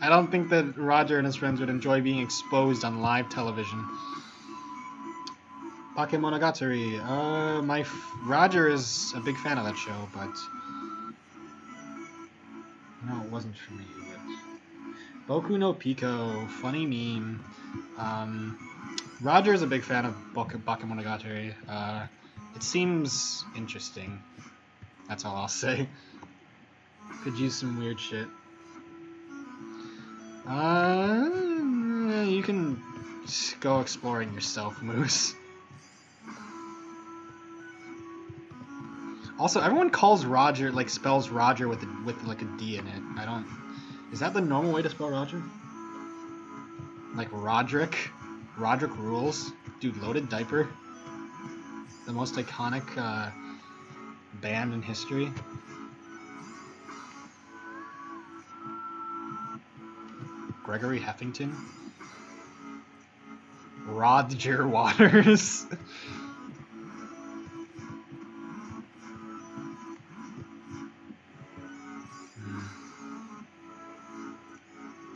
I don't think that Roger and his friends would enjoy being exposed on live television. Bakemonogatari. Roger is a big fan of that show, but... No, it wasn't for me, but... Boku no Pico, funny meme. Roger is a big fan of Bakemonogatari. It seems interesting. That's all I'll say. Could use some weird shit. You can go exploring yourself, Moose. Also, everyone calls Roger, like, spells Roger with like a D in it. I don't... Is that the normal way to spell Roger? Like Roderick? Roderick rules? Dude, Loaded Diaper? The most iconic band in history? Gregory Heffington? Roger Waters?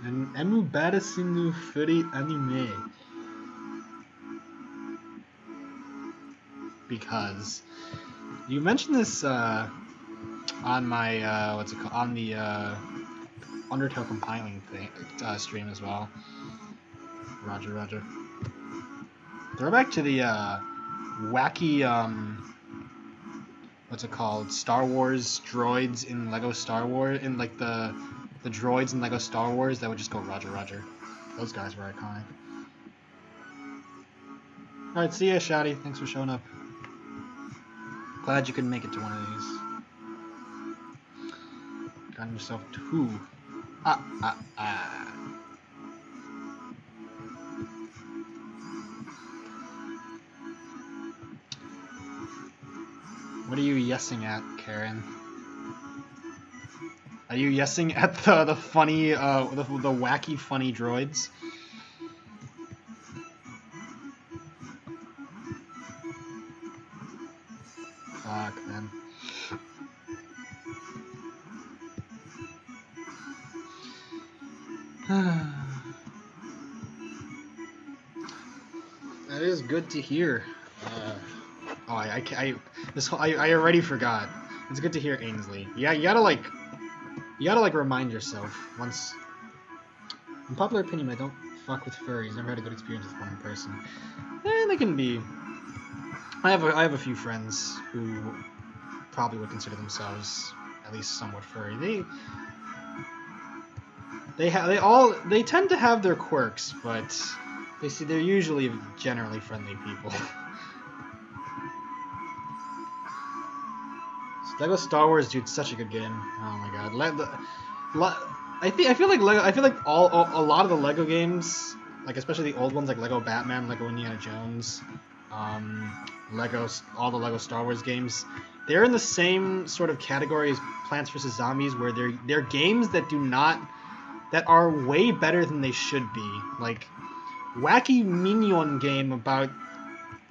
An Emubadasinu Furi anime. Because you mentioned this on my what's it called, on the Undertale compiling thing stream as well. Roger, roger. Throwback to the wacky what's it called? Star Wars droids in Lego Star Wars, in like the droids in Lego Star Wars that would just go Roger, roger. Those guys were iconic. All right, see ya, Shotty. Thanks for showing up. Glad you could make it to one of these. Got yourself two. What are you yesing at, Karen? Are you yesing at the funny, the wacky funny droids? Fuck, man. That is good to hear. I already forgot. It's good to hear, Ainsley. Yeah, you gotta like remind yourself once. In popular opinion, I don't fuck with furries. Never had a good experience with one person. They can be. I have a few friends who probably would consider themselves at least somewhat furry. They tend to have their quirks, but they're usually generally friendly people. Lego Star Wars, dude, such a good game. Oh my god, I feel like a lot of the Lego games, like especially the old ones, like Lego Batman, Lego Indiana Jones, all the Lego Star Wars games, they're in the same sort of category as Plants vs Zombies, where they're games that are way better than they should be. Like Wacky Minion game about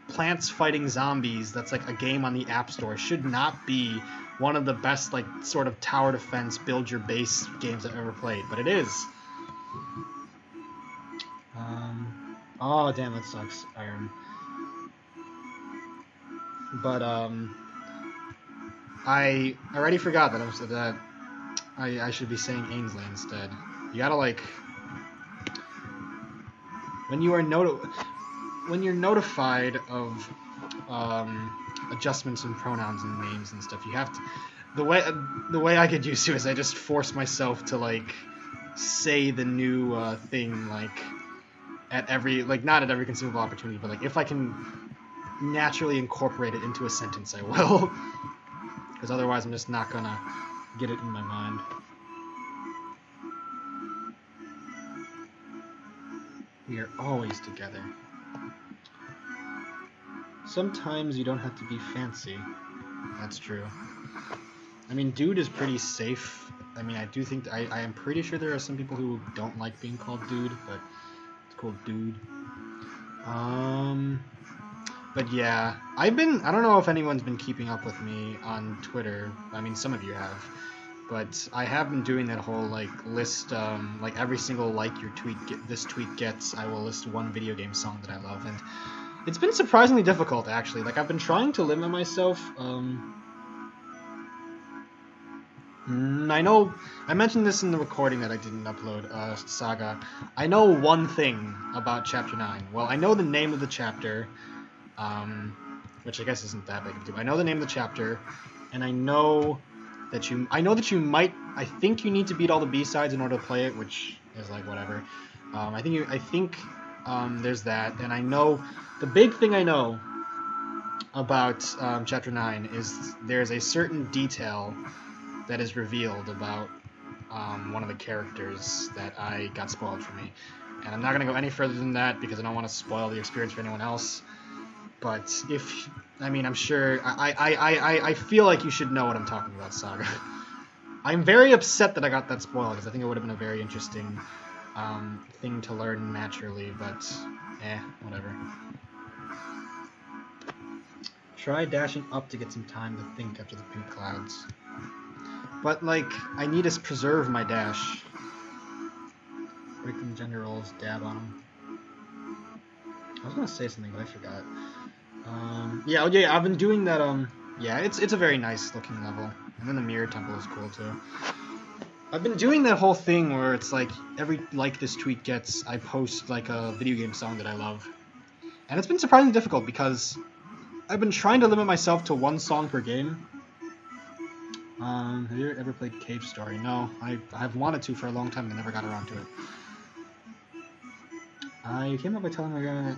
plants fighting zombies, that's like a game on the App Store, should not be one of the best like sort of tower defense build your base games I've ever played, but it is. Oh damn, that sucks, Iron. But I already forgot that I should be saying Ainsley instead. You gotta like when you're notified of adjustments in pronouns and names and stuff, you have to. The way I get used to it is I just force myself to like say the new thing like at every not at every conceivable opportunity, but like if I can naturally incorporate it into a sentence, I will. Because otherwise, I'm just not gonna get it in my mind. We are always together. Sometimes you don't have to be fancy. That's true. I mean, dude is pretty safe. I mean, I do think I am pretty sure there are some people who don't like being called dude, but it's called dude. But yeah, I don't know if anyone's been keeping up with me on Twitter. I mean, some of you have. But I have been doing that whole like list, like every single like this tweet gets, I will list one video game song that I love, and it's been surprisingly difficult actually. Like I've been trying to limit myself. I know I mentioned this in the recording that I didn't upload, Saga. I know one thing about Chapter 9. Well, I know the name of the chapter, which I guess isn't that big of a deal. I know the name of the chapter, and I know that you might. I think you need to beat all the B-sides in order to play it, which is like whatever. I think there's that, and I know the big thing I know about Chapter 9 is there's a certain detail that is revealed about one of the characters that I got spoiled for me, and I'm not gonna go any further than that because I don't want to spoil the experience for anyone else. But I'm sure I feel like you should know what I'm talking about, Saga. I'm very upset that I got that spoiled because I think it would have been a very interesting thing to learn naturally, but whatever. Try dashing up to get some time to think after the pink clouds. But, like, I need to preserve my dash. Break them gender roles, dab on them. I was gonna say something, but I forgot. Yeah, I've been doing that, yeah, it's a very nice looking level. And then the mirror temple is cool, too. I've been doing that whole thing where it's like every like this tweet gets, I post like a video game song that I love. And it's been surprisingly difficult because I've been trying to limit myself to one song per game. Have you ever played Cave Story? No, I've wanted to for a long time and I never got around to it. I came up by telling my guy.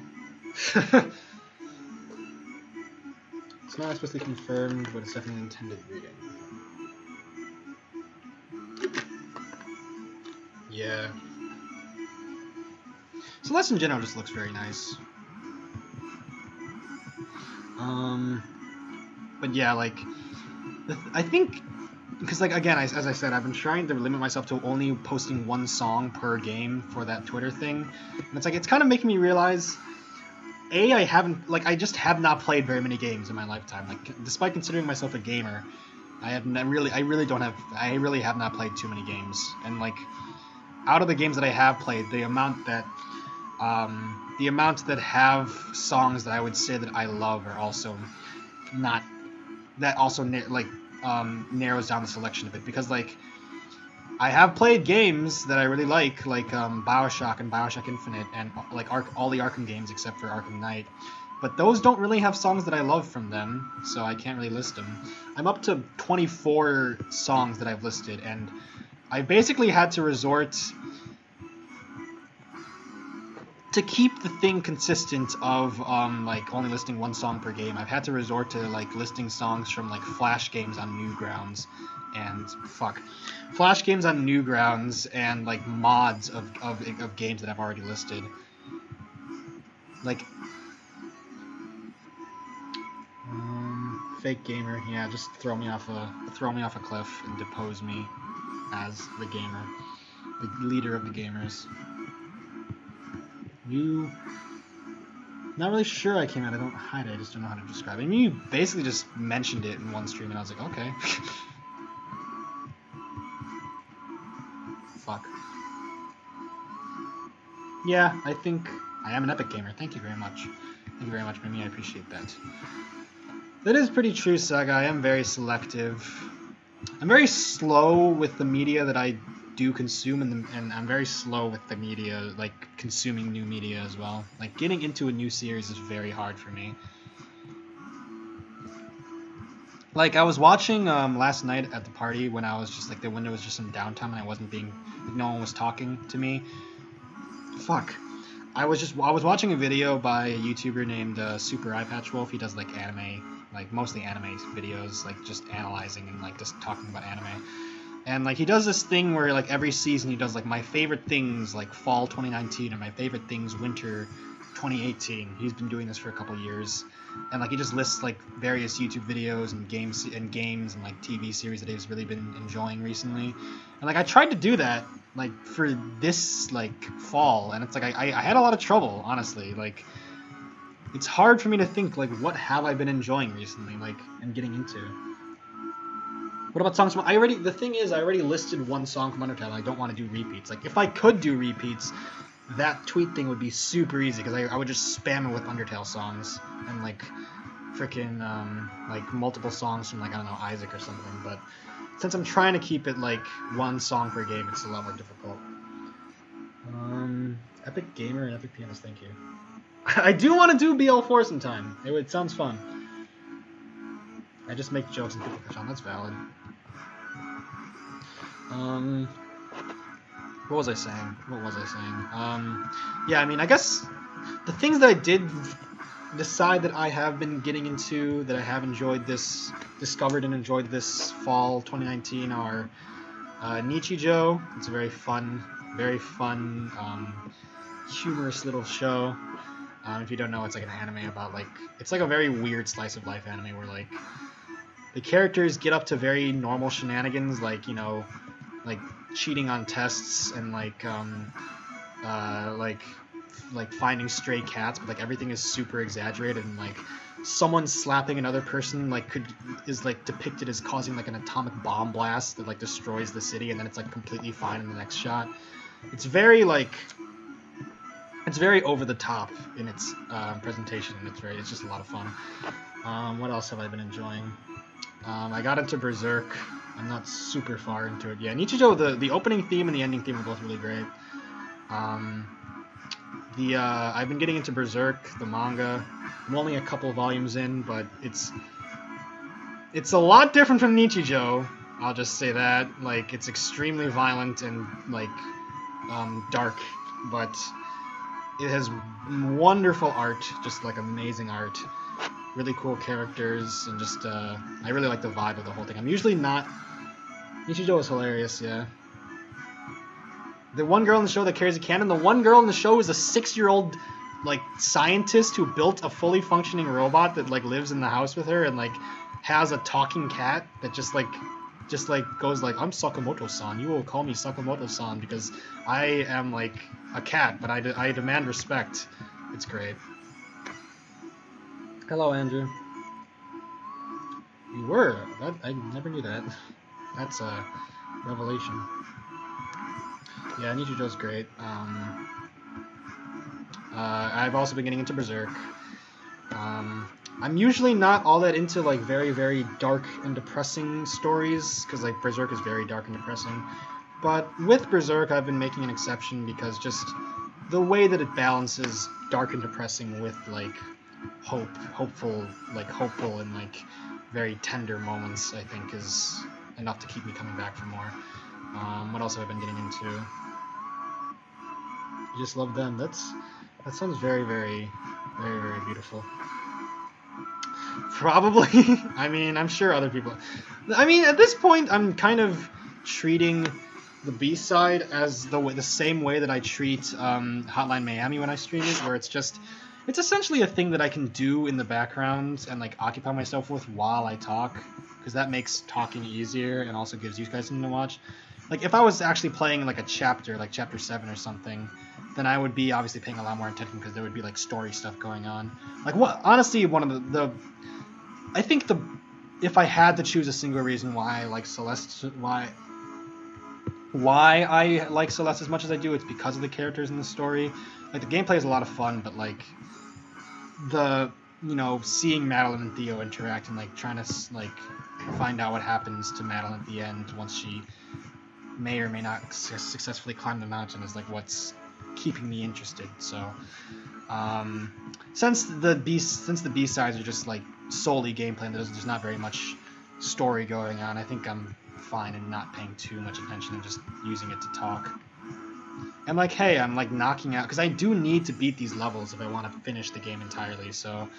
It's not explicitly confirmed, but it's definitely intended reading. Yeah. Celeste in general just looks very nice. But yeah, like, I think, because like again, as I said, I've been trying to limit myself to only posting one song per game for that Twitter thing, and it's like it's kind of making me realize, I just have not played very many games in my lifetime. Like, despite considering myself a gamer, I really have not played too many games, and like, out of the games that I have played, the amount that have songs that I would say that I love are also not, that also narrows down the selection a bit, because like I have played games that I really like BioShock and BioShock Infinite and like all the Arkham games except for Arkham Knight, but those don't really have songs that I love from them, so I can't really list them. I'm up to 24 songs that I've listed, and I basically had to resort to keep the thing consistent of like only listing one song per game. I've had to resort to like listing songs from like Flash games on Newgrounds and like mods of games that I've already listed. Like fake gamer, yeah, just throw me off a cliff and depose me as the gamer, the leader of the gamers. You, not really sure I came out. I don't hide it. I just don't know how to describe it. I mean, you basically just mentioned it in one stream, and I was like, okay. Fuck. Yeah, I think I am an epic gamer. Thank you very much. Thank you very much, Mimi. I appreciate that. That is pretty true, Saga. I am very selective. I'm very slow with the media that I do consume, and I'm very slow with the media, like consuming new media as well. Like getting into a new series is very hard for me. Like I was watching last night at the party when I was just like when there was just some downtime and I wasn't being, like, no one was talking to me. Fuck. I was watching a video by a YouTuber named Super Eye Patch Wolf. He does like anime, like mostly anime videos, like just analyzing and like just talking about anime. And like he does this thing where like every season he does like my favorite things like fall 2019 and my favorite things winter 2018. He's been doing this for a couple years, and like he just lists like various YouTube videos and games and like TV series that he's really been enjoying recently. And like I tried to do that like for this like fall, and it's like I had a lot of trouble, honestly. Like it's hard for me to think like what have I been enjoying recently, like, and getting into. What about songs from... the thing is, I already listed one song from Undertale, and I don't want to do repeats. Like, if I could do repeats, that tweet thing would be super easy, because I would just spam it with Undertale songs, and, like, freaking, like, multiple songs from, like, I don't know, Isaac or something, but since I'm trying to keep it, like, one song per game, it's a lot more difficult. Epic Gamer and Epic Pianist, thank you. I do want to do BL4 sometime. It sounds fun. I just make jokes and people catch on. That's valid. What was I saying? Yeah, I mean, I guess the things that I did decide that I have been getting into, that I have discovered and enjoyed this fall 2019 are Nichijou. It's a very fun, humorous little show. If you don't know, it's like an anime about like, it's like a very weird slice of life anime where like the characters get up to very normal shenanigans, like, you know, like cheating on tests and like finding stray cats, but like everything is super exaggerated, and like someone slapping another person is like depicted as causing like an atomic bomb blast that like destroys the city, and then it's like completely fine in the next shot. It's very over the top in its presentation, and it's just a lot of fun. What else have I been enjoying? I got into Berserk. I'm not super far into it yet. Nichijou, the opening theme and the ending theme are both really great. I've been getting into Berserk, the manga. I'm only a couple volumes in, but it's a lot different from Nichijou. I'll just say that. Like, it's extremely violent and like dark, but it has wonderful art, just like amazing art, really cool characters, and just I really like the vibe of the whole thing. I'm usually not. Nichijou is hilarious, yeah. The one girl in the show that carries a cannon, the one girl in the show is a 6-year-old like scientist who built a fully functioning robot that like lives in the house with her and like has a talking cat that just goes like, I'm Sakamoto-san, you will call me Sakamoto-san because I am like a cat, but I demand respect. It's great. Hello, Andrew. You were? I never knew that. That's a revelation. Yeah, Nichijou's great. I've also been getting into Berserk. I'm usually not all that into like very, very dark and depressing stories because like Berserk is very dark and depressing. But with Berserk, I've been making an exception because just the way that it balances dark and depressing with like hopeful and like very tender moments, I think is enough to keep me coming back for more. What else have I been getting into? You just love them. That sounds very, very, very, very beautiful. Probably. I mean, I'm sure other people. I mean, at this point, I'm kind of treating the B-side as the same way that I treat Hotline Miami when I stream it, where it's essentially a thing that I can do in the background and like occupy myself with while I talk, because that makes talking easier and also gives you guys something to watch. Like if I was actually playing like a chapter, like chapter 7 or something, then I would be obviously paying a lot more attention because there would be like story stuff going on. Like what? Honestly, one of the I think if I had to choose a single reason why I like Celeste, why I like Celeste as much as I do, it's because of the characters in the story. Like the gameplay is a lot of fun, but like seeing Madeline and Theo interact and like trying to like find out what happens to Madeline at the end once she may or may not successfully climb the mountain is like what's keeping me interested. So since the B-sides are just like solely gameplay and there's not very much story going on, I think I'm fine in not paying too much attention and just using it to talk. I'm like, hey, I'm like knocking out, because I do need to beat these levels if I want to finish the game entirely, so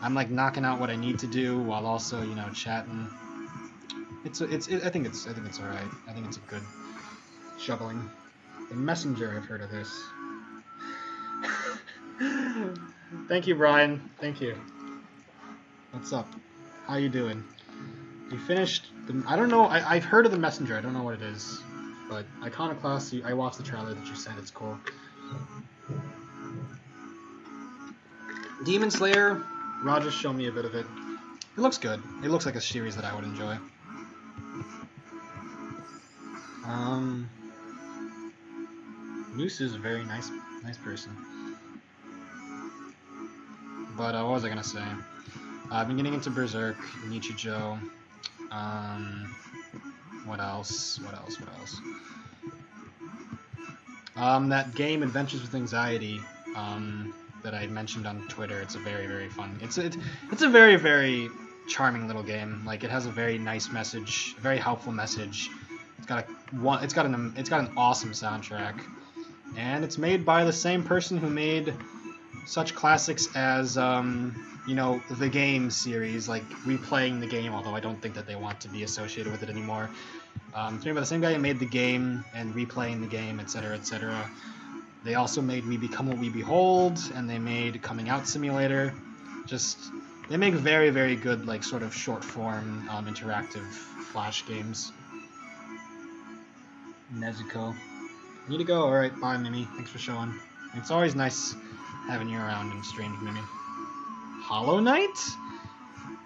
I'm like knocking out what I need to do while also, chatting. I think it's alright. I think it's a good juggling. The Messenger, I've heard of this. Thank you, Brian. Thank you. What's up? How you doing? You finished I don't know. I've heard of the Messenger. I don't know what it is. But Iconoclast, I watched the trailer that you sent. It's cool. Demon Slayer, Roger showed me a bit of it. It looks good. It looks like a series that I would enjoy. Moose is a very nice person. But what was I gonna say? I've been getting into Berserk, Nichijou. What else? That game, Adventures with Anxiety, that I mentioned on Twitter. It's a very, very fun. It's a very, very charming little game. Like it has a very nice message, a very helpful message. It's got an awesome soundtrack, and it's made by the same person who made such classics as the game series, like replaying the game, although I don't think that they want to be associated with it anymore. It's made by the same guy who made the game and replaying the game, etc., etc. They also made We Become What We Behold, and they made Coming Out Simulator. They make very, very good, like, sort of short-form, interactive Flash games. Nezuko. Need to go? Alright, bye, Mimi. Thanks for showing. It's always nice having you around in streams, Mimi. Hollow Knight?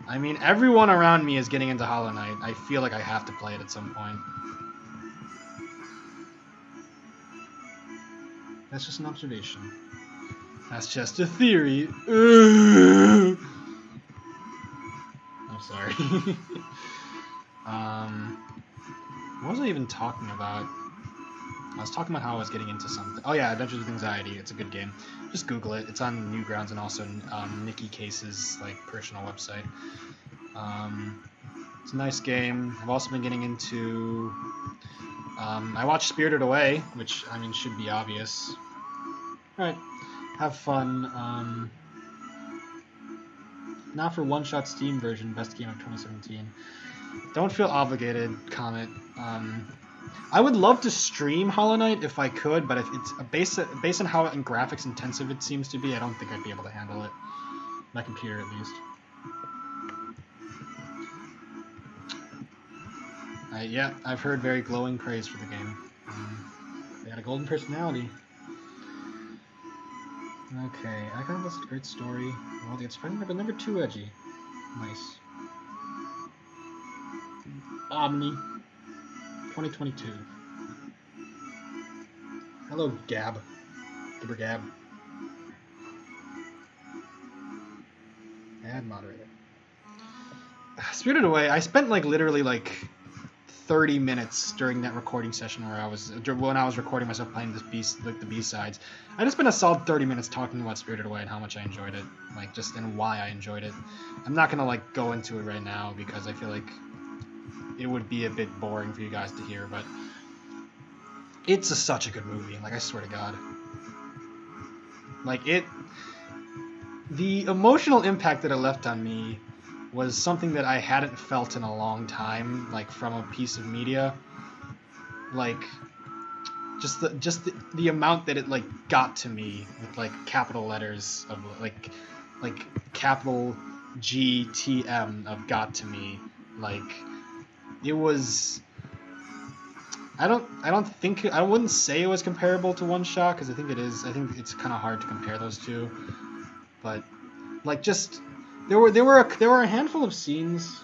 I mean, everyone around me is getting into Hollow Knight. I feel like I have to play it at some point. That's just an observation. That's just a theory. I'm sorry. What was I even talking about? I was talking about how I was getting into something. Oh yeah, Adventures with Anxiety. It's a good game. Just Google it. It's on Newgrounds and also Nikki Case's like personal website. It's a nice game. I've also been getting into. I watched Spirited Away, which I mean should be obvious. All right, have fun. Not for One Shot Steam version, best game of 2017. Don't feel obligated, Comet. I would love to stream Hollow Knight if I could, but if it's based on how graphics intensive it seems to be, I don't think I'd be able to handle it. My computer, at least. Yeah, I've heard very glowing praise for the game. They had a golden personality. Okay, I got this great story. Well, it's probably number 2 edgy. Nice. Omni. 2022. Hello, Gab. Gibber Gab. Add moderator. Spirited Away, I spent like literally like 30 minutes during that recording session when I was recording myself playing the B-sides. I just spent a solid 30 minutes talking about Spirited Away and how much I enjoyed it, like just and why I enjoyed it. I'm not gonna like go into it right now because I feel like it would be a bit boring for you guys to hear, but it's such a good movie. Like I swear to God, like the emotional impact that it left on me was something that I hadn't felt in a long time, like from a piece of media. Like just the amount that it like got to me with like capital letters of like capital GTM of got to me. Like it was. I wouldn't say it was comparable to One Shot because I think it is. I think it's kind of hard to compare those two, but like just there were a handful of scenes.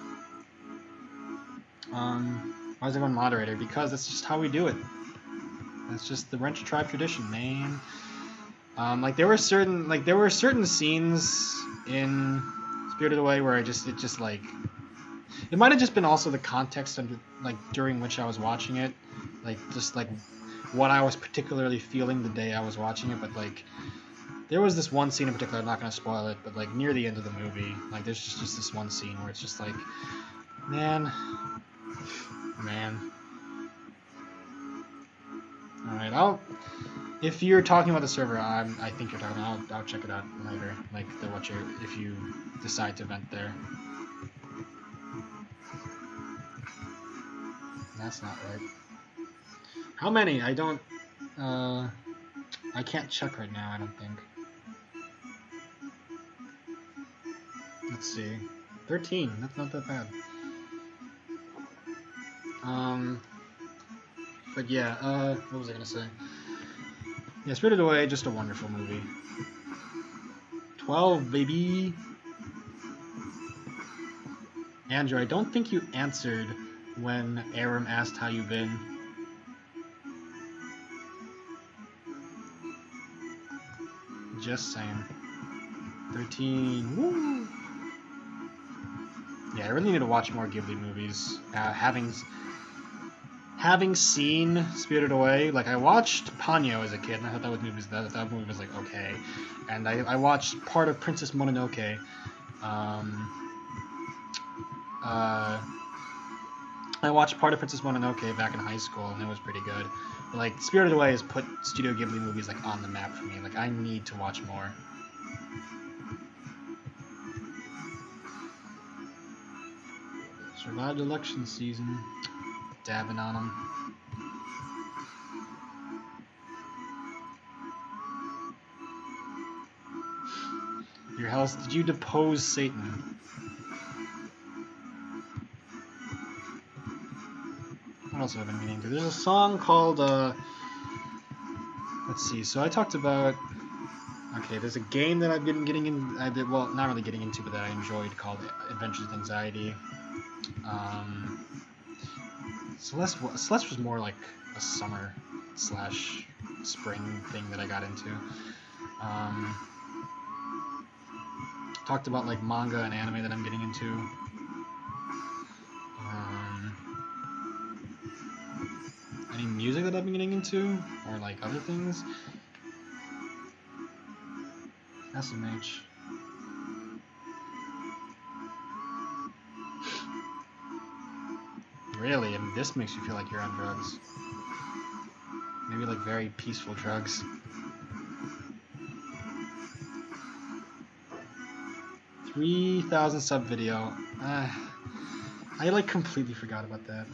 Why is everyone moderator? Because that's just how we do it. That's just the Wrench Tribe tradition, man. Like there were certain scenes in Spirited Away where it might have just been also the context under like during which I was watching it, like just like what I was particularly feeling the day I was watching it. But like there was this one scene in particular, I'm not gonna spoil it, but like near the end of the movie, like there's just this one scene where it's just like, man. All right, if you're talking about the server, I think you're talking. I'll check it out later, like if you decide to vent there. That's not right. How many? I don't. I can't check right now. I don't think. Let's see. 13. That's not that bad. But yeah. What was I gonna say? Yeah, Spirited Away, just a wonderful movie. 12, baby. Andrew, I don't think you answered when Aram asked how you've been. Just saying. 13. Woo! Yeah, I really need to watch more Ghibli movies. Having seen Spirited Away, like I watched Ponyo as a kid, and I thought that movie was like okay. And I watched part of Princess Mononoke. I watched part of Princess Mononoke back in high school, and it was pretty good. But, like, Spirited Away has put Studio Ghibli movies like on the map for me. Like, I need to watch more. Survived election season. Dabbing on them. Your house, did you depose Satan? What else have I been meaning to? There's a song called, let's see, so I talked about, okay, there's a game that I've been getting in, well, not really getting into, but that I enjoyed called Adventures with Anxiety. Celeste was more like a summer / spring thing that I got into. Talked about like manga and anime that I'm getting into. any music that I've been getting into, or like other things. SMH. Really? I mean, this makes you feel like you're on drugs. Maybe like very peaceful drugs. 3,000 sub video. I like completely forgot about that.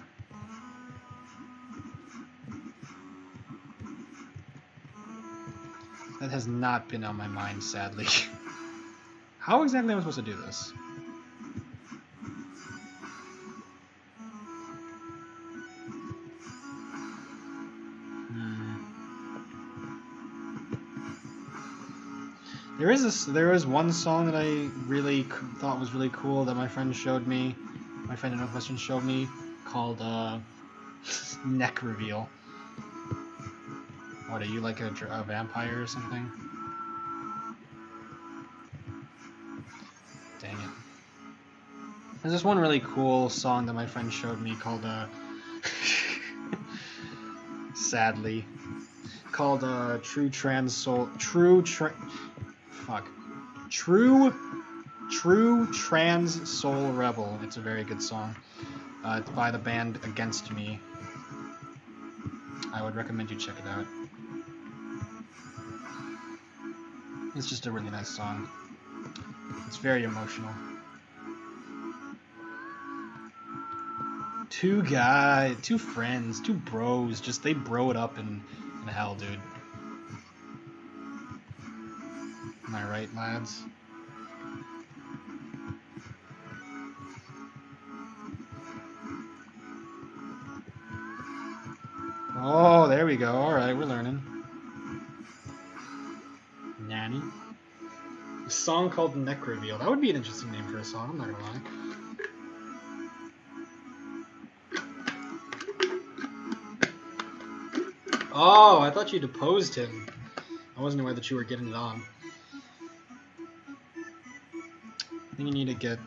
That has not been on my mind, sadly. How exactly am I supposed to do this? There is one song that I really thought was really cool that my friend showed me. My friend in Northwestern showed me, called Neck Reveal. What, are you like a vampire or something? Dang it. There's this one really cool song that my friend showed me called sadly, called True Trans Soul Trans Soul Rebel. It's a very good song. It's by the band Against Me. I would recommend you check it out. It's just a really nice song. It's very emotional. Two friends, two bros, just they bro it up in hell, dude. Am I right, lads? Oh, there we go. Alright, we're learning. Nanny. A song called Neck Reveal. That would be an interesting name for a song, I'm not gonna lie. Oh, I thought you deposed him. I wasn't aware that you were getting it on. I think you need to get...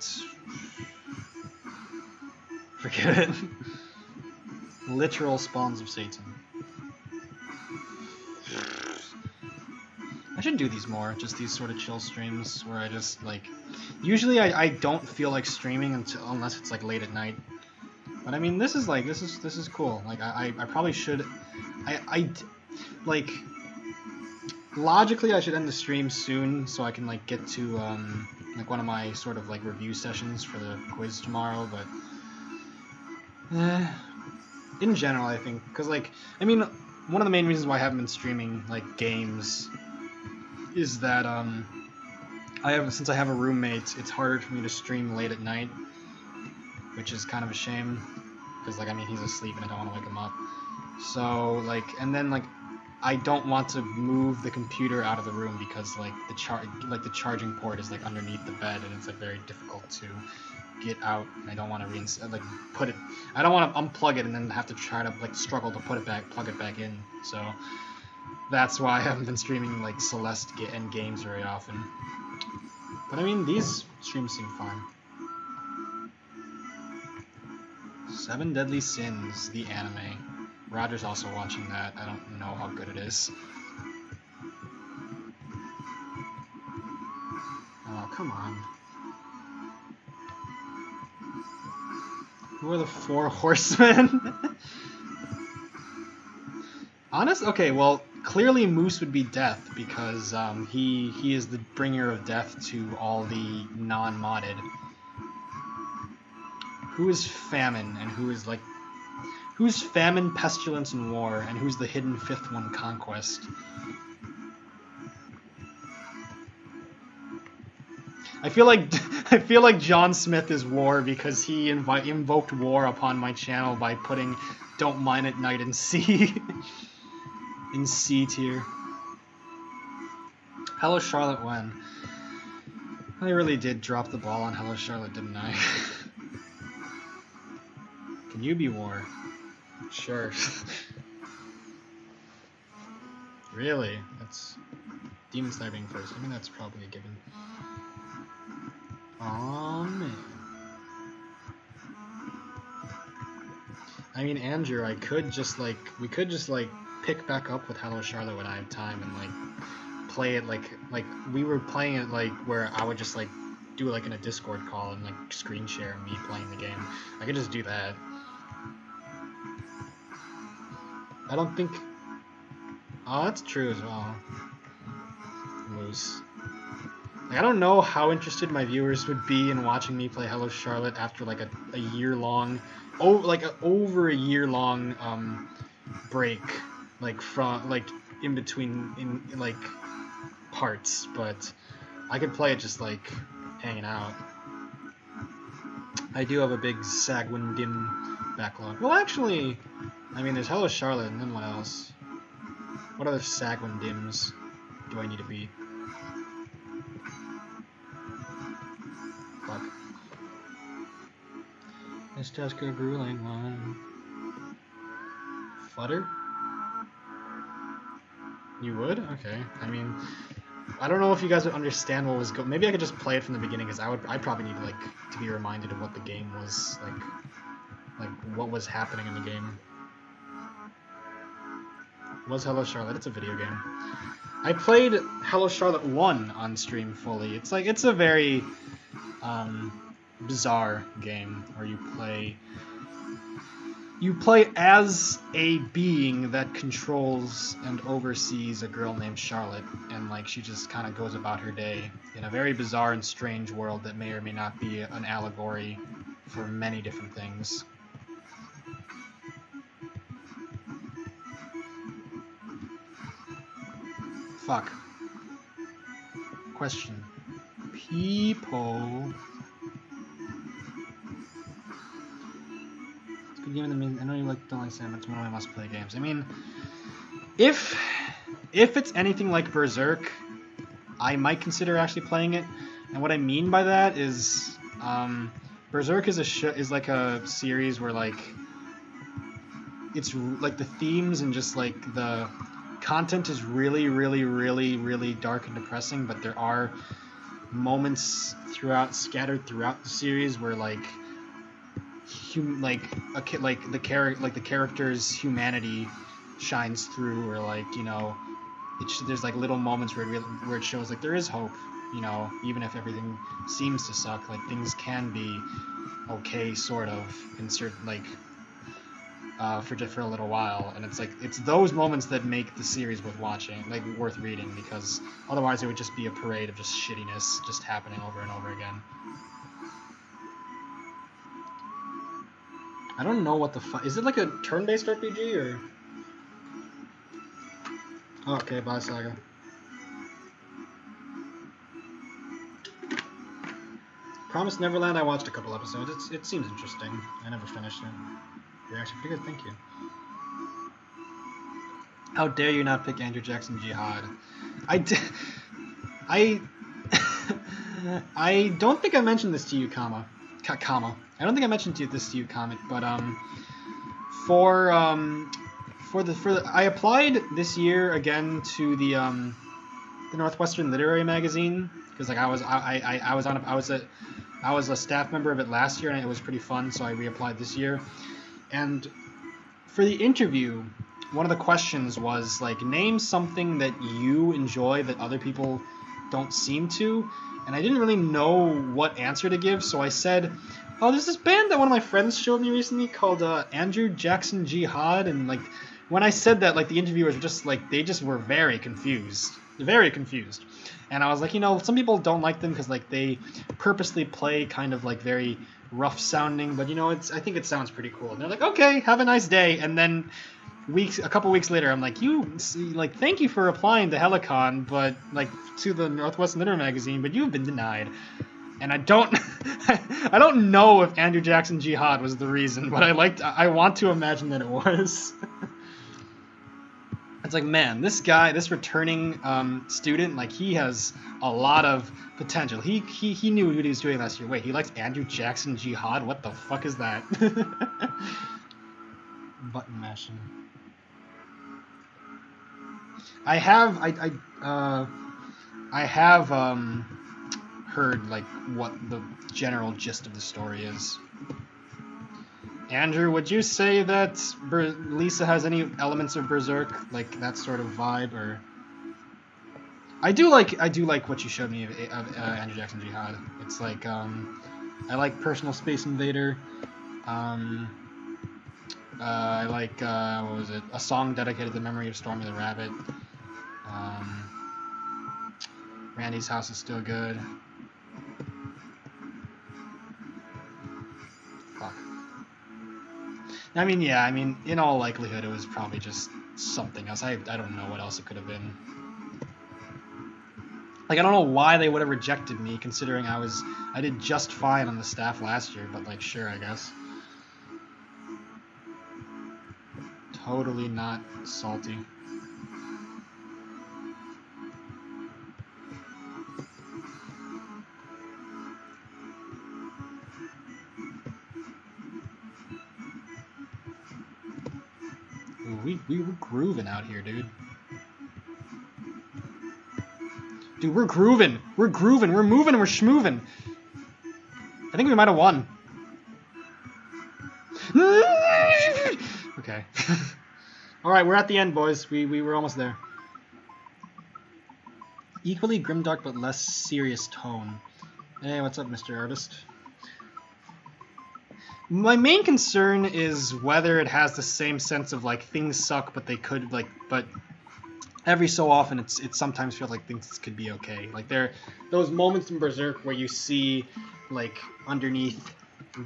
Forget it. Literal spawns of Satan. I should do these more, just these sort of chill streams where I just like... Usually I don't feel like streaming unless it's like late at night. But I mean, this is cool. Like I probably should... like logically I should end the stream soon so I can like get to like one of my sort of like review sessions for the quiz tomorrow, but in general I think, because like I mean one of the main reasons why I haven't been streaming like games is that since I have a roommate, it's harder for me to stream late at night, which is kind of a shame because like I mean he's asleep and I don't want to wake him up. So like, and then like I don't want to move the computer out of the room because like the charging port is like underneath the bed and it's like very difficult to get out, and I don't want to put it. I don't want to unplug it and then have to try to like struggle to plug it back in. So that's why I haven't been streaming like Celeste and games very often. But I mean, these streams seem fine. 7 Deadly Sins, the anime. Roger's also watching that. I don't know how good it is. Oh, come on. Who are the 4 horsemen? Okay, well, clearly Moose would be death because he is the bringer of death to all the non-modded. Who is Famine and who's Famine, Pestilence, and War, and who's the hidden 5th one, Conquest? I feel like John Smith is War because he invoked war upon my channel by putting Don't Mine at Night in C in C tier. Hello Charlotte when? I really did drop the ball on Hello Charlotte, didn't I? Can you be War? Sure. Really? That's Demon Slayer being first. I mean, that's probably a given. Aw, man. I mean, Andrew, we could just like pick back up with Hello Charlotte when I have time and like play it like we were playing it like where I would just like do it like in a Discord call and like screen share me playing the game. I could just do that. I don't think. Oh, that's true as well. Moose. Like, I don't know how interested my viewers would be in watching me play Hello Charlotte after like a year long, over a year long break, like from like in between in like parts. But I could play it just like hanging out. I do have a big Sagwin Dim backlog. Well, actually, I mean, there's Hello Charlotte, and then what else? What other Sagwin Dims do I need to beat? Fuck. This task a grueling one. Flutter? You would? Okay. I mean, I don't know if you guys would understand what was going. Maybe I could just play it from the beginning, because I probably need like to be reminded of what the game was like what was happening in the game. Was Hello Charlotte? It's a video game. I played Hello Charlotte 1 on stream fully. It's like it's a very bizarre game where you play as a being that controls and oversees a girl named Charlotte, and like she just kind of goes about her day in a very bizarre and strange world that may or may not be an allegory for many different things. Fuck. Question. People. It's a good game in the mean. I know you don't like Sam, but it's one of my must-play games. I mean, if it's anything like Berserk, I might consider actually playing it. And what I mean by that is, Berserk is like a series where like it's like the themes and just like the content is really, really, really, really dark and depressing, but there are moments scattered throughout the series where like the character's humanity shines through, or like, you know, there's like little moments where it shows like there is hope, you know, even if everything seems to suck, like things can be okay, sort of, in certain like for a little while. And it's like it's those moments that make the series worth watching, like worth reading, because otherwise it would just be a parade of just shittiness just happening over and over again. I don't know what the fuck is it, like a turn-based RPG or? Oh, okay, bye Saga. Promised Neverland, I watched a couple episodes. It seems interesting. I never finished it. You're actually pretty good, thank you. How dare you not pick Andrew Jackson Jihad? I don't think I mentioned this to you, comma. I don't think I mentioned this to you, Comet, but I applied this year again to the Northwestern Literary Magazine, because like I was a staff member of it last year and it was pretty fun, so I reapplied this year. And for the interview, one of the questions was like, name something that you enjoy that other people don't seem to. And I didn't really know what answer to give, so I said, oh, there's this band that one of my friends showed me recently called Andrew Jackson Jihad. And like when I said that, like the interviewers were just like, they just were very confused. Very confused. And I was like, you know, some people don't like them because like they purposely play kind of like very rough sounding, but you know, I think it sounds pretty cool. And they're like, okay, have a nice day. And then a couple weeks later, I'm like, thank you for applying to Helicon, but like to the Northwestern Literary Magazine, but you've been denied. And I don't know if Andrew Jackson Jihad was the reason, but I want to imagine that it was. It's like, man, this guy, this returning student, like he has a lot of potential. He knew what he was doing last year. Wait, he likes Andrew Jackson Jihad? What the fuck is that? Button mashing. I have heard like what the general gist of the story is. Andrew, would you say that Lisa has any elements of Berserk, like that sort of vibe, or? I do like what you showed me of Andrew Jackson Jihad. It's like I like Personal Space Invader. Um, I like what was it? A song dedicated to the memory of Stormy the Rabbit. Randy's House is still good. Fuck. I mean, yeah. I mean, in all likelihood, it was probably just something else. I don't know what else it could have been. Like, I don't know why they would have rejected me, considering I did just fine on the staff last year. But like, sure, I guess. Totally not salty. Ooh, we were grooving out here, dude. Dude, we're grooving. We're grooving. We're moving. We're schmooving. I think we might have won. Okay. All right, we're at the end, boys. We were almost there. Equally grimdark but less serious tone. Hey, what's up, Mr. Artist? My main concern is whether it has the same sense of like things suck, but they could like, but every so often it sometimes feels like things could be okay. Like there, those moments in Berserk where you see like underneath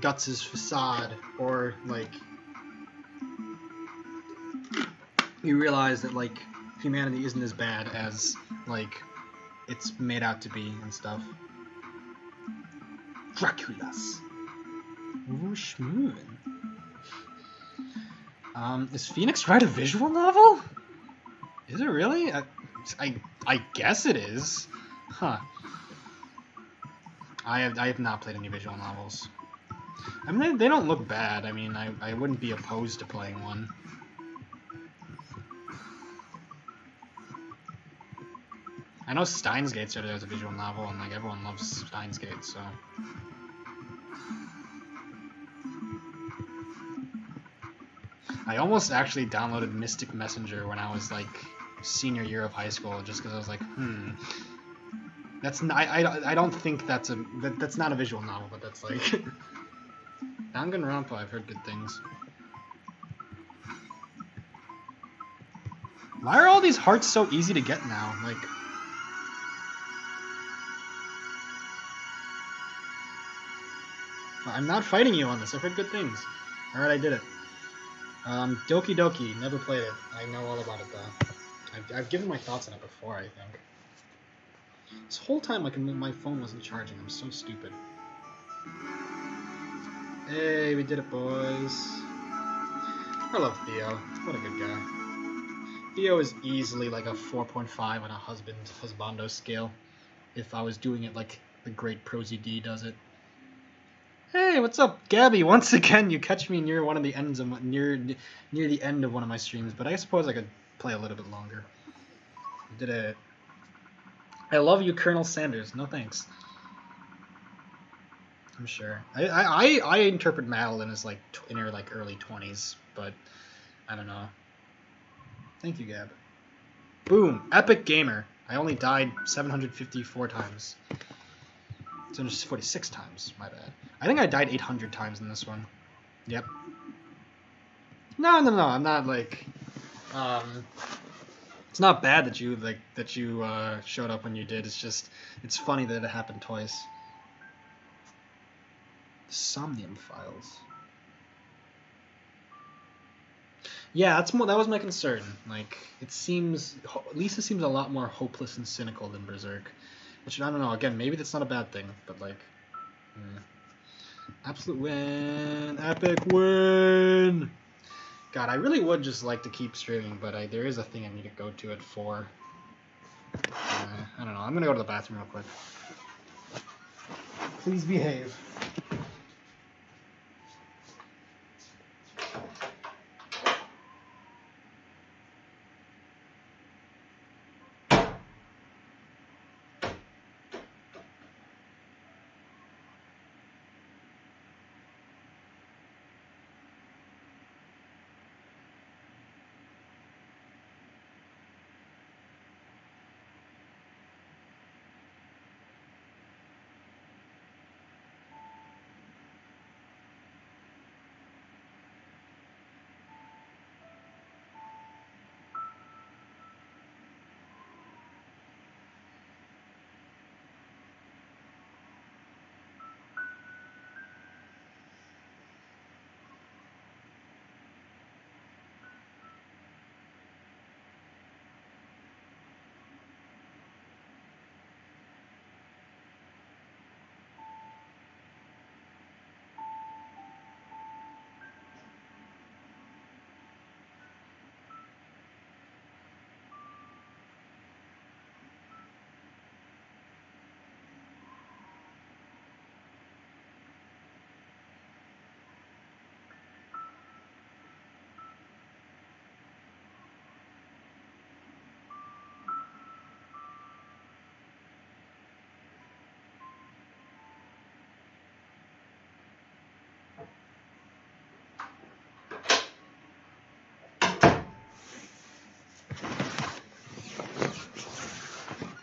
Guts' facade, or like you realize that like humanity isn't as bad as like it's made out to be and stuff. Dracula's. Ooh, schmoovin'. Is Phoenix Wright a visual novel? Is it really? I guess it is. Huh. I have not played any visual novels. I mean, they don't look bad. I mean, I wouldn't be opposed to playing one. I know Steins Gate started as a visual novel, and like everyone loves Steins Gate, so. I almost actually downloaded Mystic Messenger when I was like senior year of high school, just because I was like, that's not, I don't think that's not a visual novel, but that's like Danganronpa. I've heard good things. Why are all these hearts so easy to get now? Like, I'm not fighting you on this. I've heard good things. All right, I did it. Doki Doki. Never played it. I know all about it though. I've given my thoughts on it before, I think. This whole time, like, my phone wasn't charging. I'm so stupid. Hey, we did it, boys. I love Theo. What a good guy. Theo is easily like a 4.5 on a husbando scale. If I was doing it like the great Prosy D does it. Hey, what's up, Gabby? Once again, you catch me near one of the ends of near the end of one of my streams, but I suppose I could play a little bit longer. Did it. I love you, Colonel Sanders. No thanks. I'm sure. I interpret Madeline as like in her like early 20s, but I don't know. Thank you, Gab. Boom, epic gamer. I only died 754 times. 746 times. My bad. I think I died 800 times in this one. Yep. No. I'm not like. It's not bad that you showed up when you did. It's just it's funny that it happened twice. Somnium Files. Yeah, that was my concern. Like, it seems Lisa seems a lot more hopeless and cynical than Berserk, which I don't know. Again, maybe that's not a bad thing, but like, absolute win, epic win. God, I really would just like to keep streaming, but there is a thing I need to go to at 4. I don't know. I'm gonna go to the bathroom real quick. Please behave.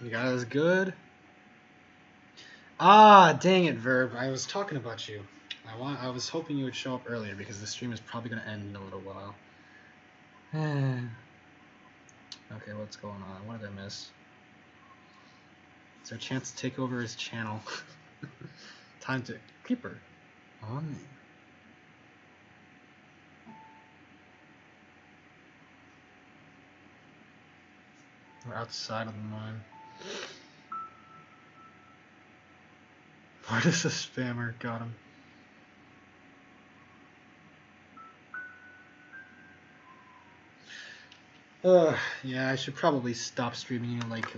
You guys good? Ah, dang it, Verb. I was talking about you. I was hoping you would show up earlier because the stream is probably going to end in a little while. Okay, what's going on? What did I miss? Is there a chance to take over his channel? Time to... Creeper. On me. We're outside of the mine. What is a spammer? Got him. Yeah, I should probably stop streaming in like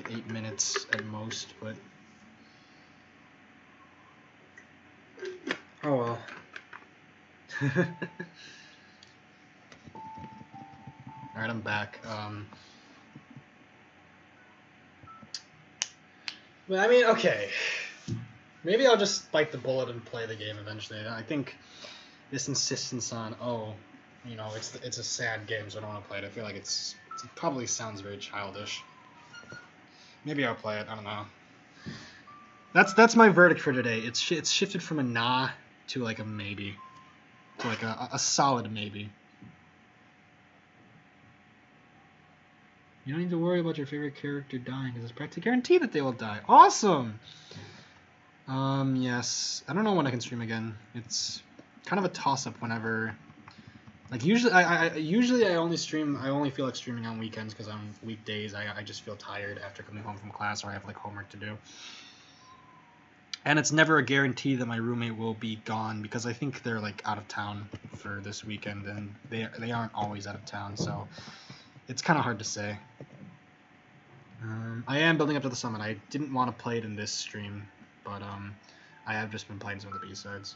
8 minutes at most, but oh well. Alright, I'm back. But I mean, okay. Maybe I'll just bite the bullet and play the game eventually. I think this insistence on, oh, you know, it's a sad game, so I don't want to play it. I feel like it probably sounds very childish. Maybe I'll play it. I don't know. That's my verdict for today. It's shifted from a nah to like a maybe, to like a solid maybe. You don't need to worry about your favorite character dying because it's practically guaranteed that they will die. Awesome. Yes. I don't know when I can stream again. It's kind of a toss-up whenever. Like usually, I only stream. I only feel like streaming on weekends because on weekdays I just feel tired after coming home from class or I have like homework to do. And it's never a guarantee that my roommate will be gone because I think they're like out of town for this weekend and they aren't always out of town, so it's kind of hard to say. I am building up to the summit. I didn't want to play it in this stream, but I have just been playing some of the B-sides.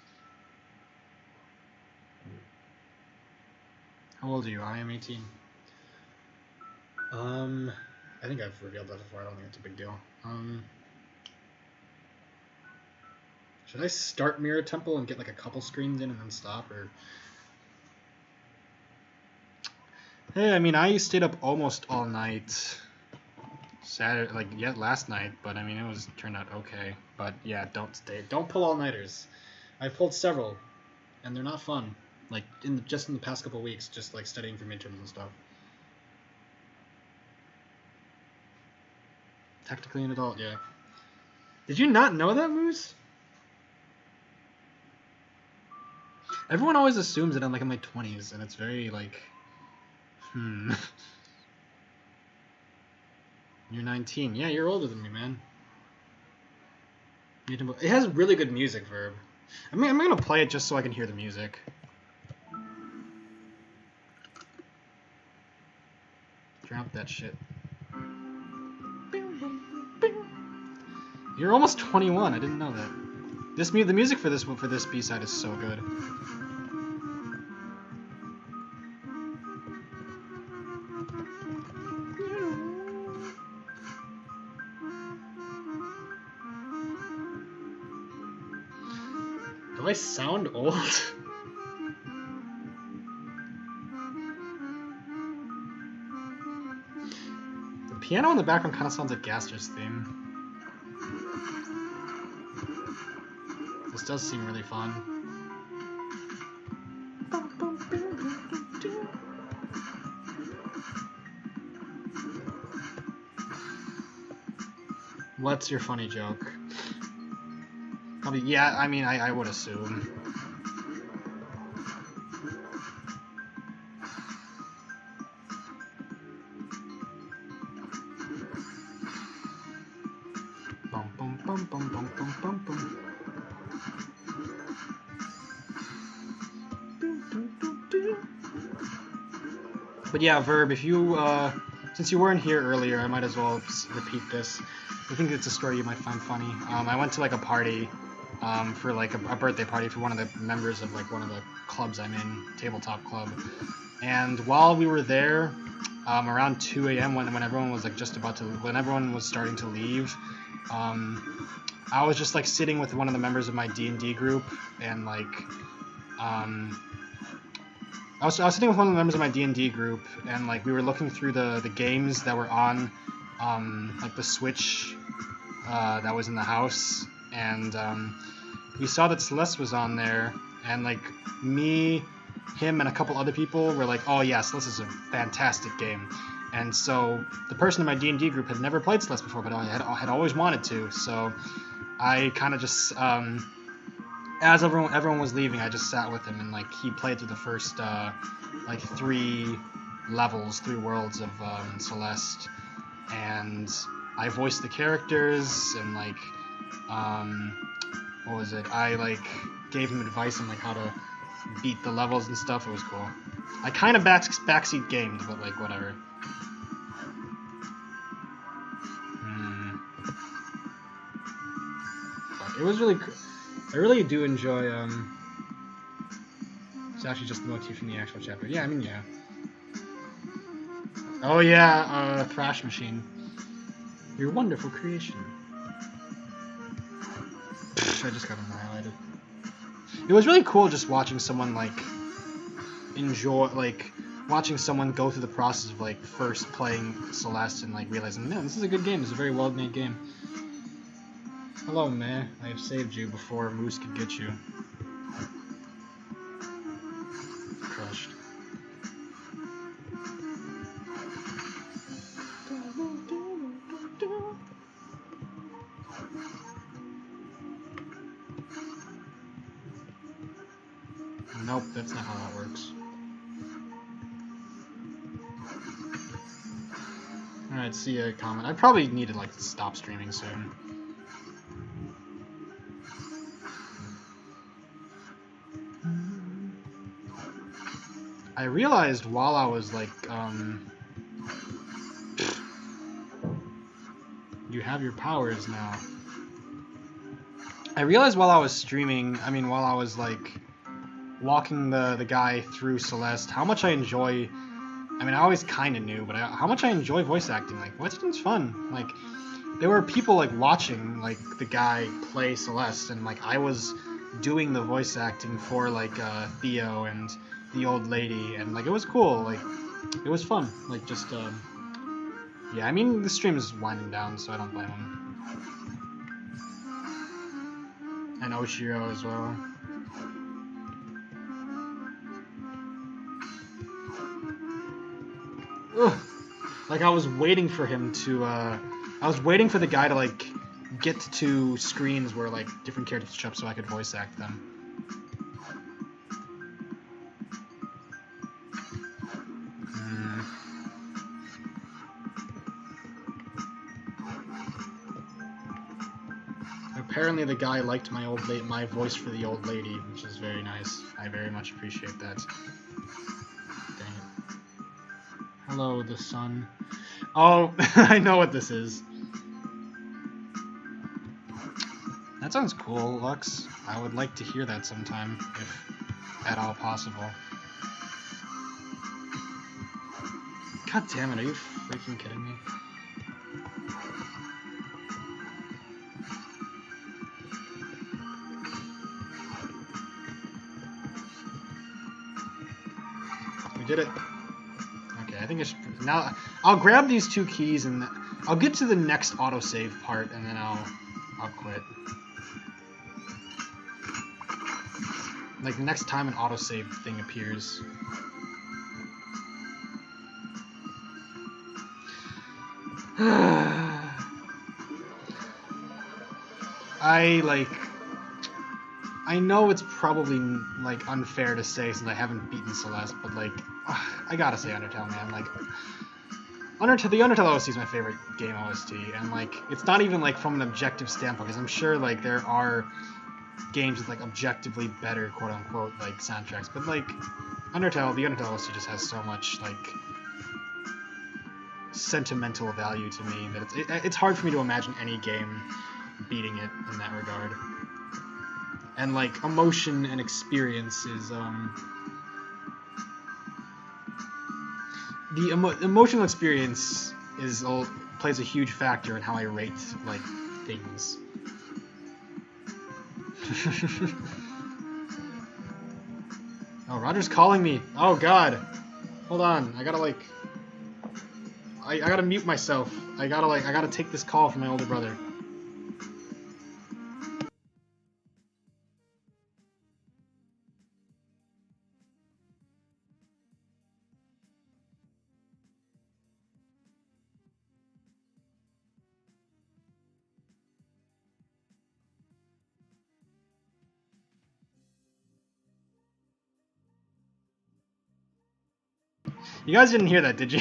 How old are you? I am 18. I think I've revealed that before. I don't think it's a big deal. Should I start Mirror Temple and get like a couple screens in and then stop, or? Hey, I mean, I stayed up almost all night. Saturday, like last night, but I mean, it turned out okay. But yeah, don't pull all-nighters. I've pulled several, and they're not fun. Like just in the past couple of weeks, just like studying for midterms and stuff. Technically an adult, yeah. Did you not know that, Moose? Everyone always assumes that I'm like in my 20s, and it's very like, You're 19. Yeah, you're older than me, man. It has really good music, Verb. I mean, I'm gonna play it just so I can hear the music. Drop that shit. You're almost 21. I didn't know that. The music for this B-side is so good. Do I sound old? The piano in the background kind of sounds like Gaster's theme. This does seem really fun. What's your funny joke? Probably, yeah, I mean, I would assume. Bum, bum, bum, bum, bum, bum, bum, bum. But yeah, Verb, if you, since you weren't here earlier, I might as well repeat this. I think it's a story you might find funny. I went to like a party, for like a birthday party for one of the members of like one of the clubs I'm in, tabletop club. And while we were there, around 2 a.m. when everyone was like when everyone was starting to leave, I was just like sitting with one of the members of my D&D group, and like, I was sitting with one of the members of my D&D group, and like we were looking through the games that were on like the Switch that was in the house, and we saw that Celeste was on there, and like me, him, and a couple other people were like, "Oh yeah, Celeste is a fantastic game." And so the person in my D&D group had never played Celeste before, but I had always wanted to. So I kind of just, as everyone was leaving, I just sat with him, and like he played through the first like 3 worlds of Celeste, and I voiced the characters, and like what was it? I like gave him advice on like how to beat the levels and stuff. It was cool. I kind of backseat gamed, but like whatever. But it was really cool. I really do enjoy. It's actually just the motif from the actual chapter. Yeah, I mean, yeah. Oh yeah, Thrash Machine. Your wonderful creation. I just got annihilated. It was really cool just watching someone like enjoy, like watching someone go through the process of like first playing Celeste and like realizing, man, this is a good game. It's a very well-made game. Hello, man. I have saved you before Moose could get you. Crushed. Nope, that's not how that works. Alright, see a comment. I probably need to like stop streaming soon. I realized while I was like, you have your powers now. I realized while I was streaming, while I was like walking the guy through Celeste, how much I enjoy. I always kind of knew, but how much I enjoy voice acting. Like, voice acting's fun. Like, there were people like watching like the guy play Celeste, and like I was doing the voice acting for like Theo and the old lady, and like it was cool. Like, it was fun. Like, just yeah. The stream is winding down, so I don't blame him. And Oshiro as well. Ugh. Like, I was waiting for him to, I was waiting for the guy to, like, get to screens where, like, different characters show up so I could voice act them. Apparently the guy liked my voice for the old lady, which is very nice. I very much appreciate that. Dang it. Hello, the sun. Oh, I know what this is. That sounds cool, Lux. I would like to hear that sometime, if at all possible. God damn it, are you freaking kidding me? We did it. Okay, I think it's now. I'll grab these 2 keys and I'll get to the next autosave part, and then I'll quit. Like, the next time an autosave thing appears. I know it's probably like unfair to say since I haven't beaten Celeste, but like, I gotta say Undertale, man. Like, the Undertale OST is my favorite game OST, and like, it's not even like from an objective standpoint, because I'm sure like there are games with like objectively better, quote unquote, like soundtracks, but like the Undertale OST just has so much like sentimental value to me that it's hard for me to imagine any game beating it in that regard. And like, emotion and experience is the emotional experience plays a huge factor in how I rate like things. Oh, Roger's calling me. Oh god. Hold on. I gotta like I gotta mute myself. I gotta take this call from my older brother. You guys didn't hear that, did you?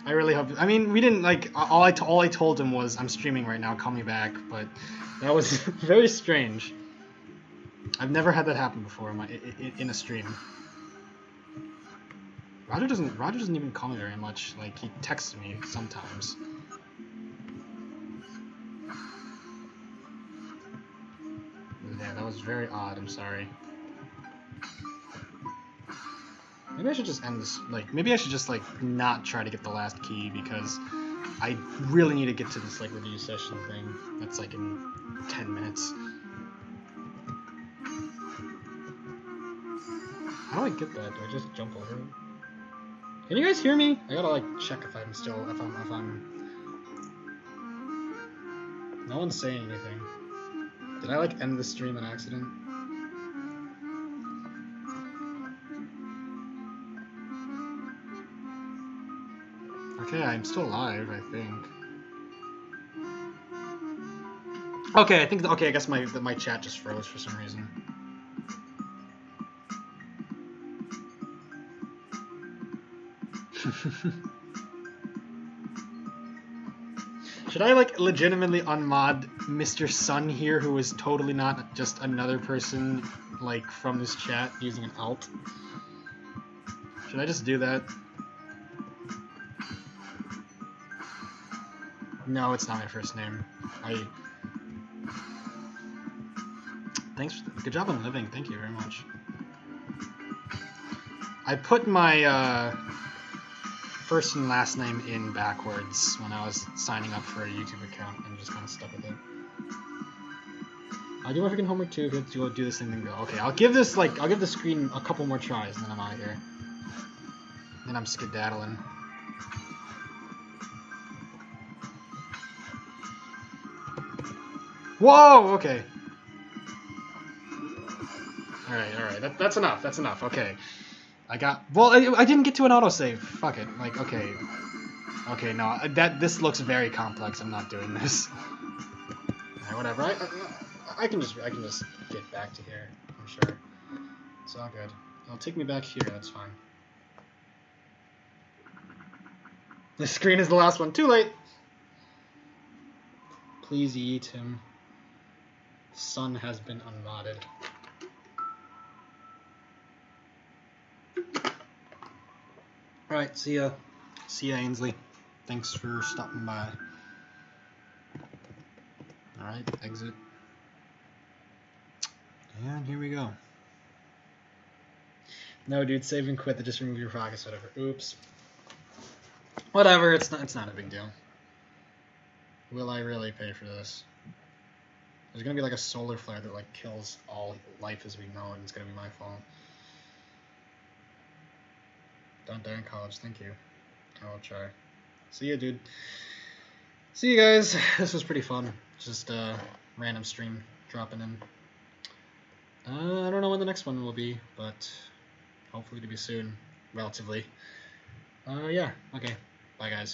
I really hope. I mean, we didn't like. All I told him was, "I'm streaming right now. Call me back." But that was very strange. I've never had that happen before in a stream. Roger doesn't even call me very much. Like, he texts me sometimes. Yeah, that was very odd. I'm sorry. Maybe I should just end this. Like, maybe I should just like not try to get the last key because I really need to get to this like review session thing. That's like in 10 minutes. How do I get that? Do I just jump over it? Can you guys hear me? I gotta like check if I'm still if I'm. No one's saying anything. Did I like end the stream on accident? Okay, I'm still alive, I think. Okay, I guess my chat just froze for some reason. Should I like legitimately unmod Mr. Sun here, who is totally not just another person like from this chat using an alt? Should I just do that? No, it's not my first name. Good job on living. Thank you very much. I put my first and last name in backwards when I was signing up for a YouTube account and just kind of stuck with it. I'll do my freaking homework too. If you have to go do this thing, then go. Okay, I'll give the screen a couple more tries, and then I'm out of here. Then I'm skedaddling. Whoa! Okay. All right. That's enough. That's enough. Okay. I didn't get to an autosave. Fuck it. Like, okay. Okay, no. This looks very complex. I'm not doing this. Alright, whatever. I can just get back to here. I'm sure. It's all good. It'll take me back here. That's fine. The screen is the last one. Too late. Please eat him. Sun has been unmodded. Alright, see ya. See ya, Ainsley. Thanks for stopping by. Alright, exit. And here we go. No, dude, save and quit. Just remove your focus, whatever. Oops. Whatever, it's not a big deal. Will I really pay for this? There's gonna be like a solar flare that like kills all life as we know it, and it's gonna be my fault. Don't die in college, thank you. I will try. See ya, dude. See you guys. This was pretty fun. Just a random stream dropping in. I don't know when the next one will be, but hopefully to be soon, relatively. Yeah, okay. Bye, guys.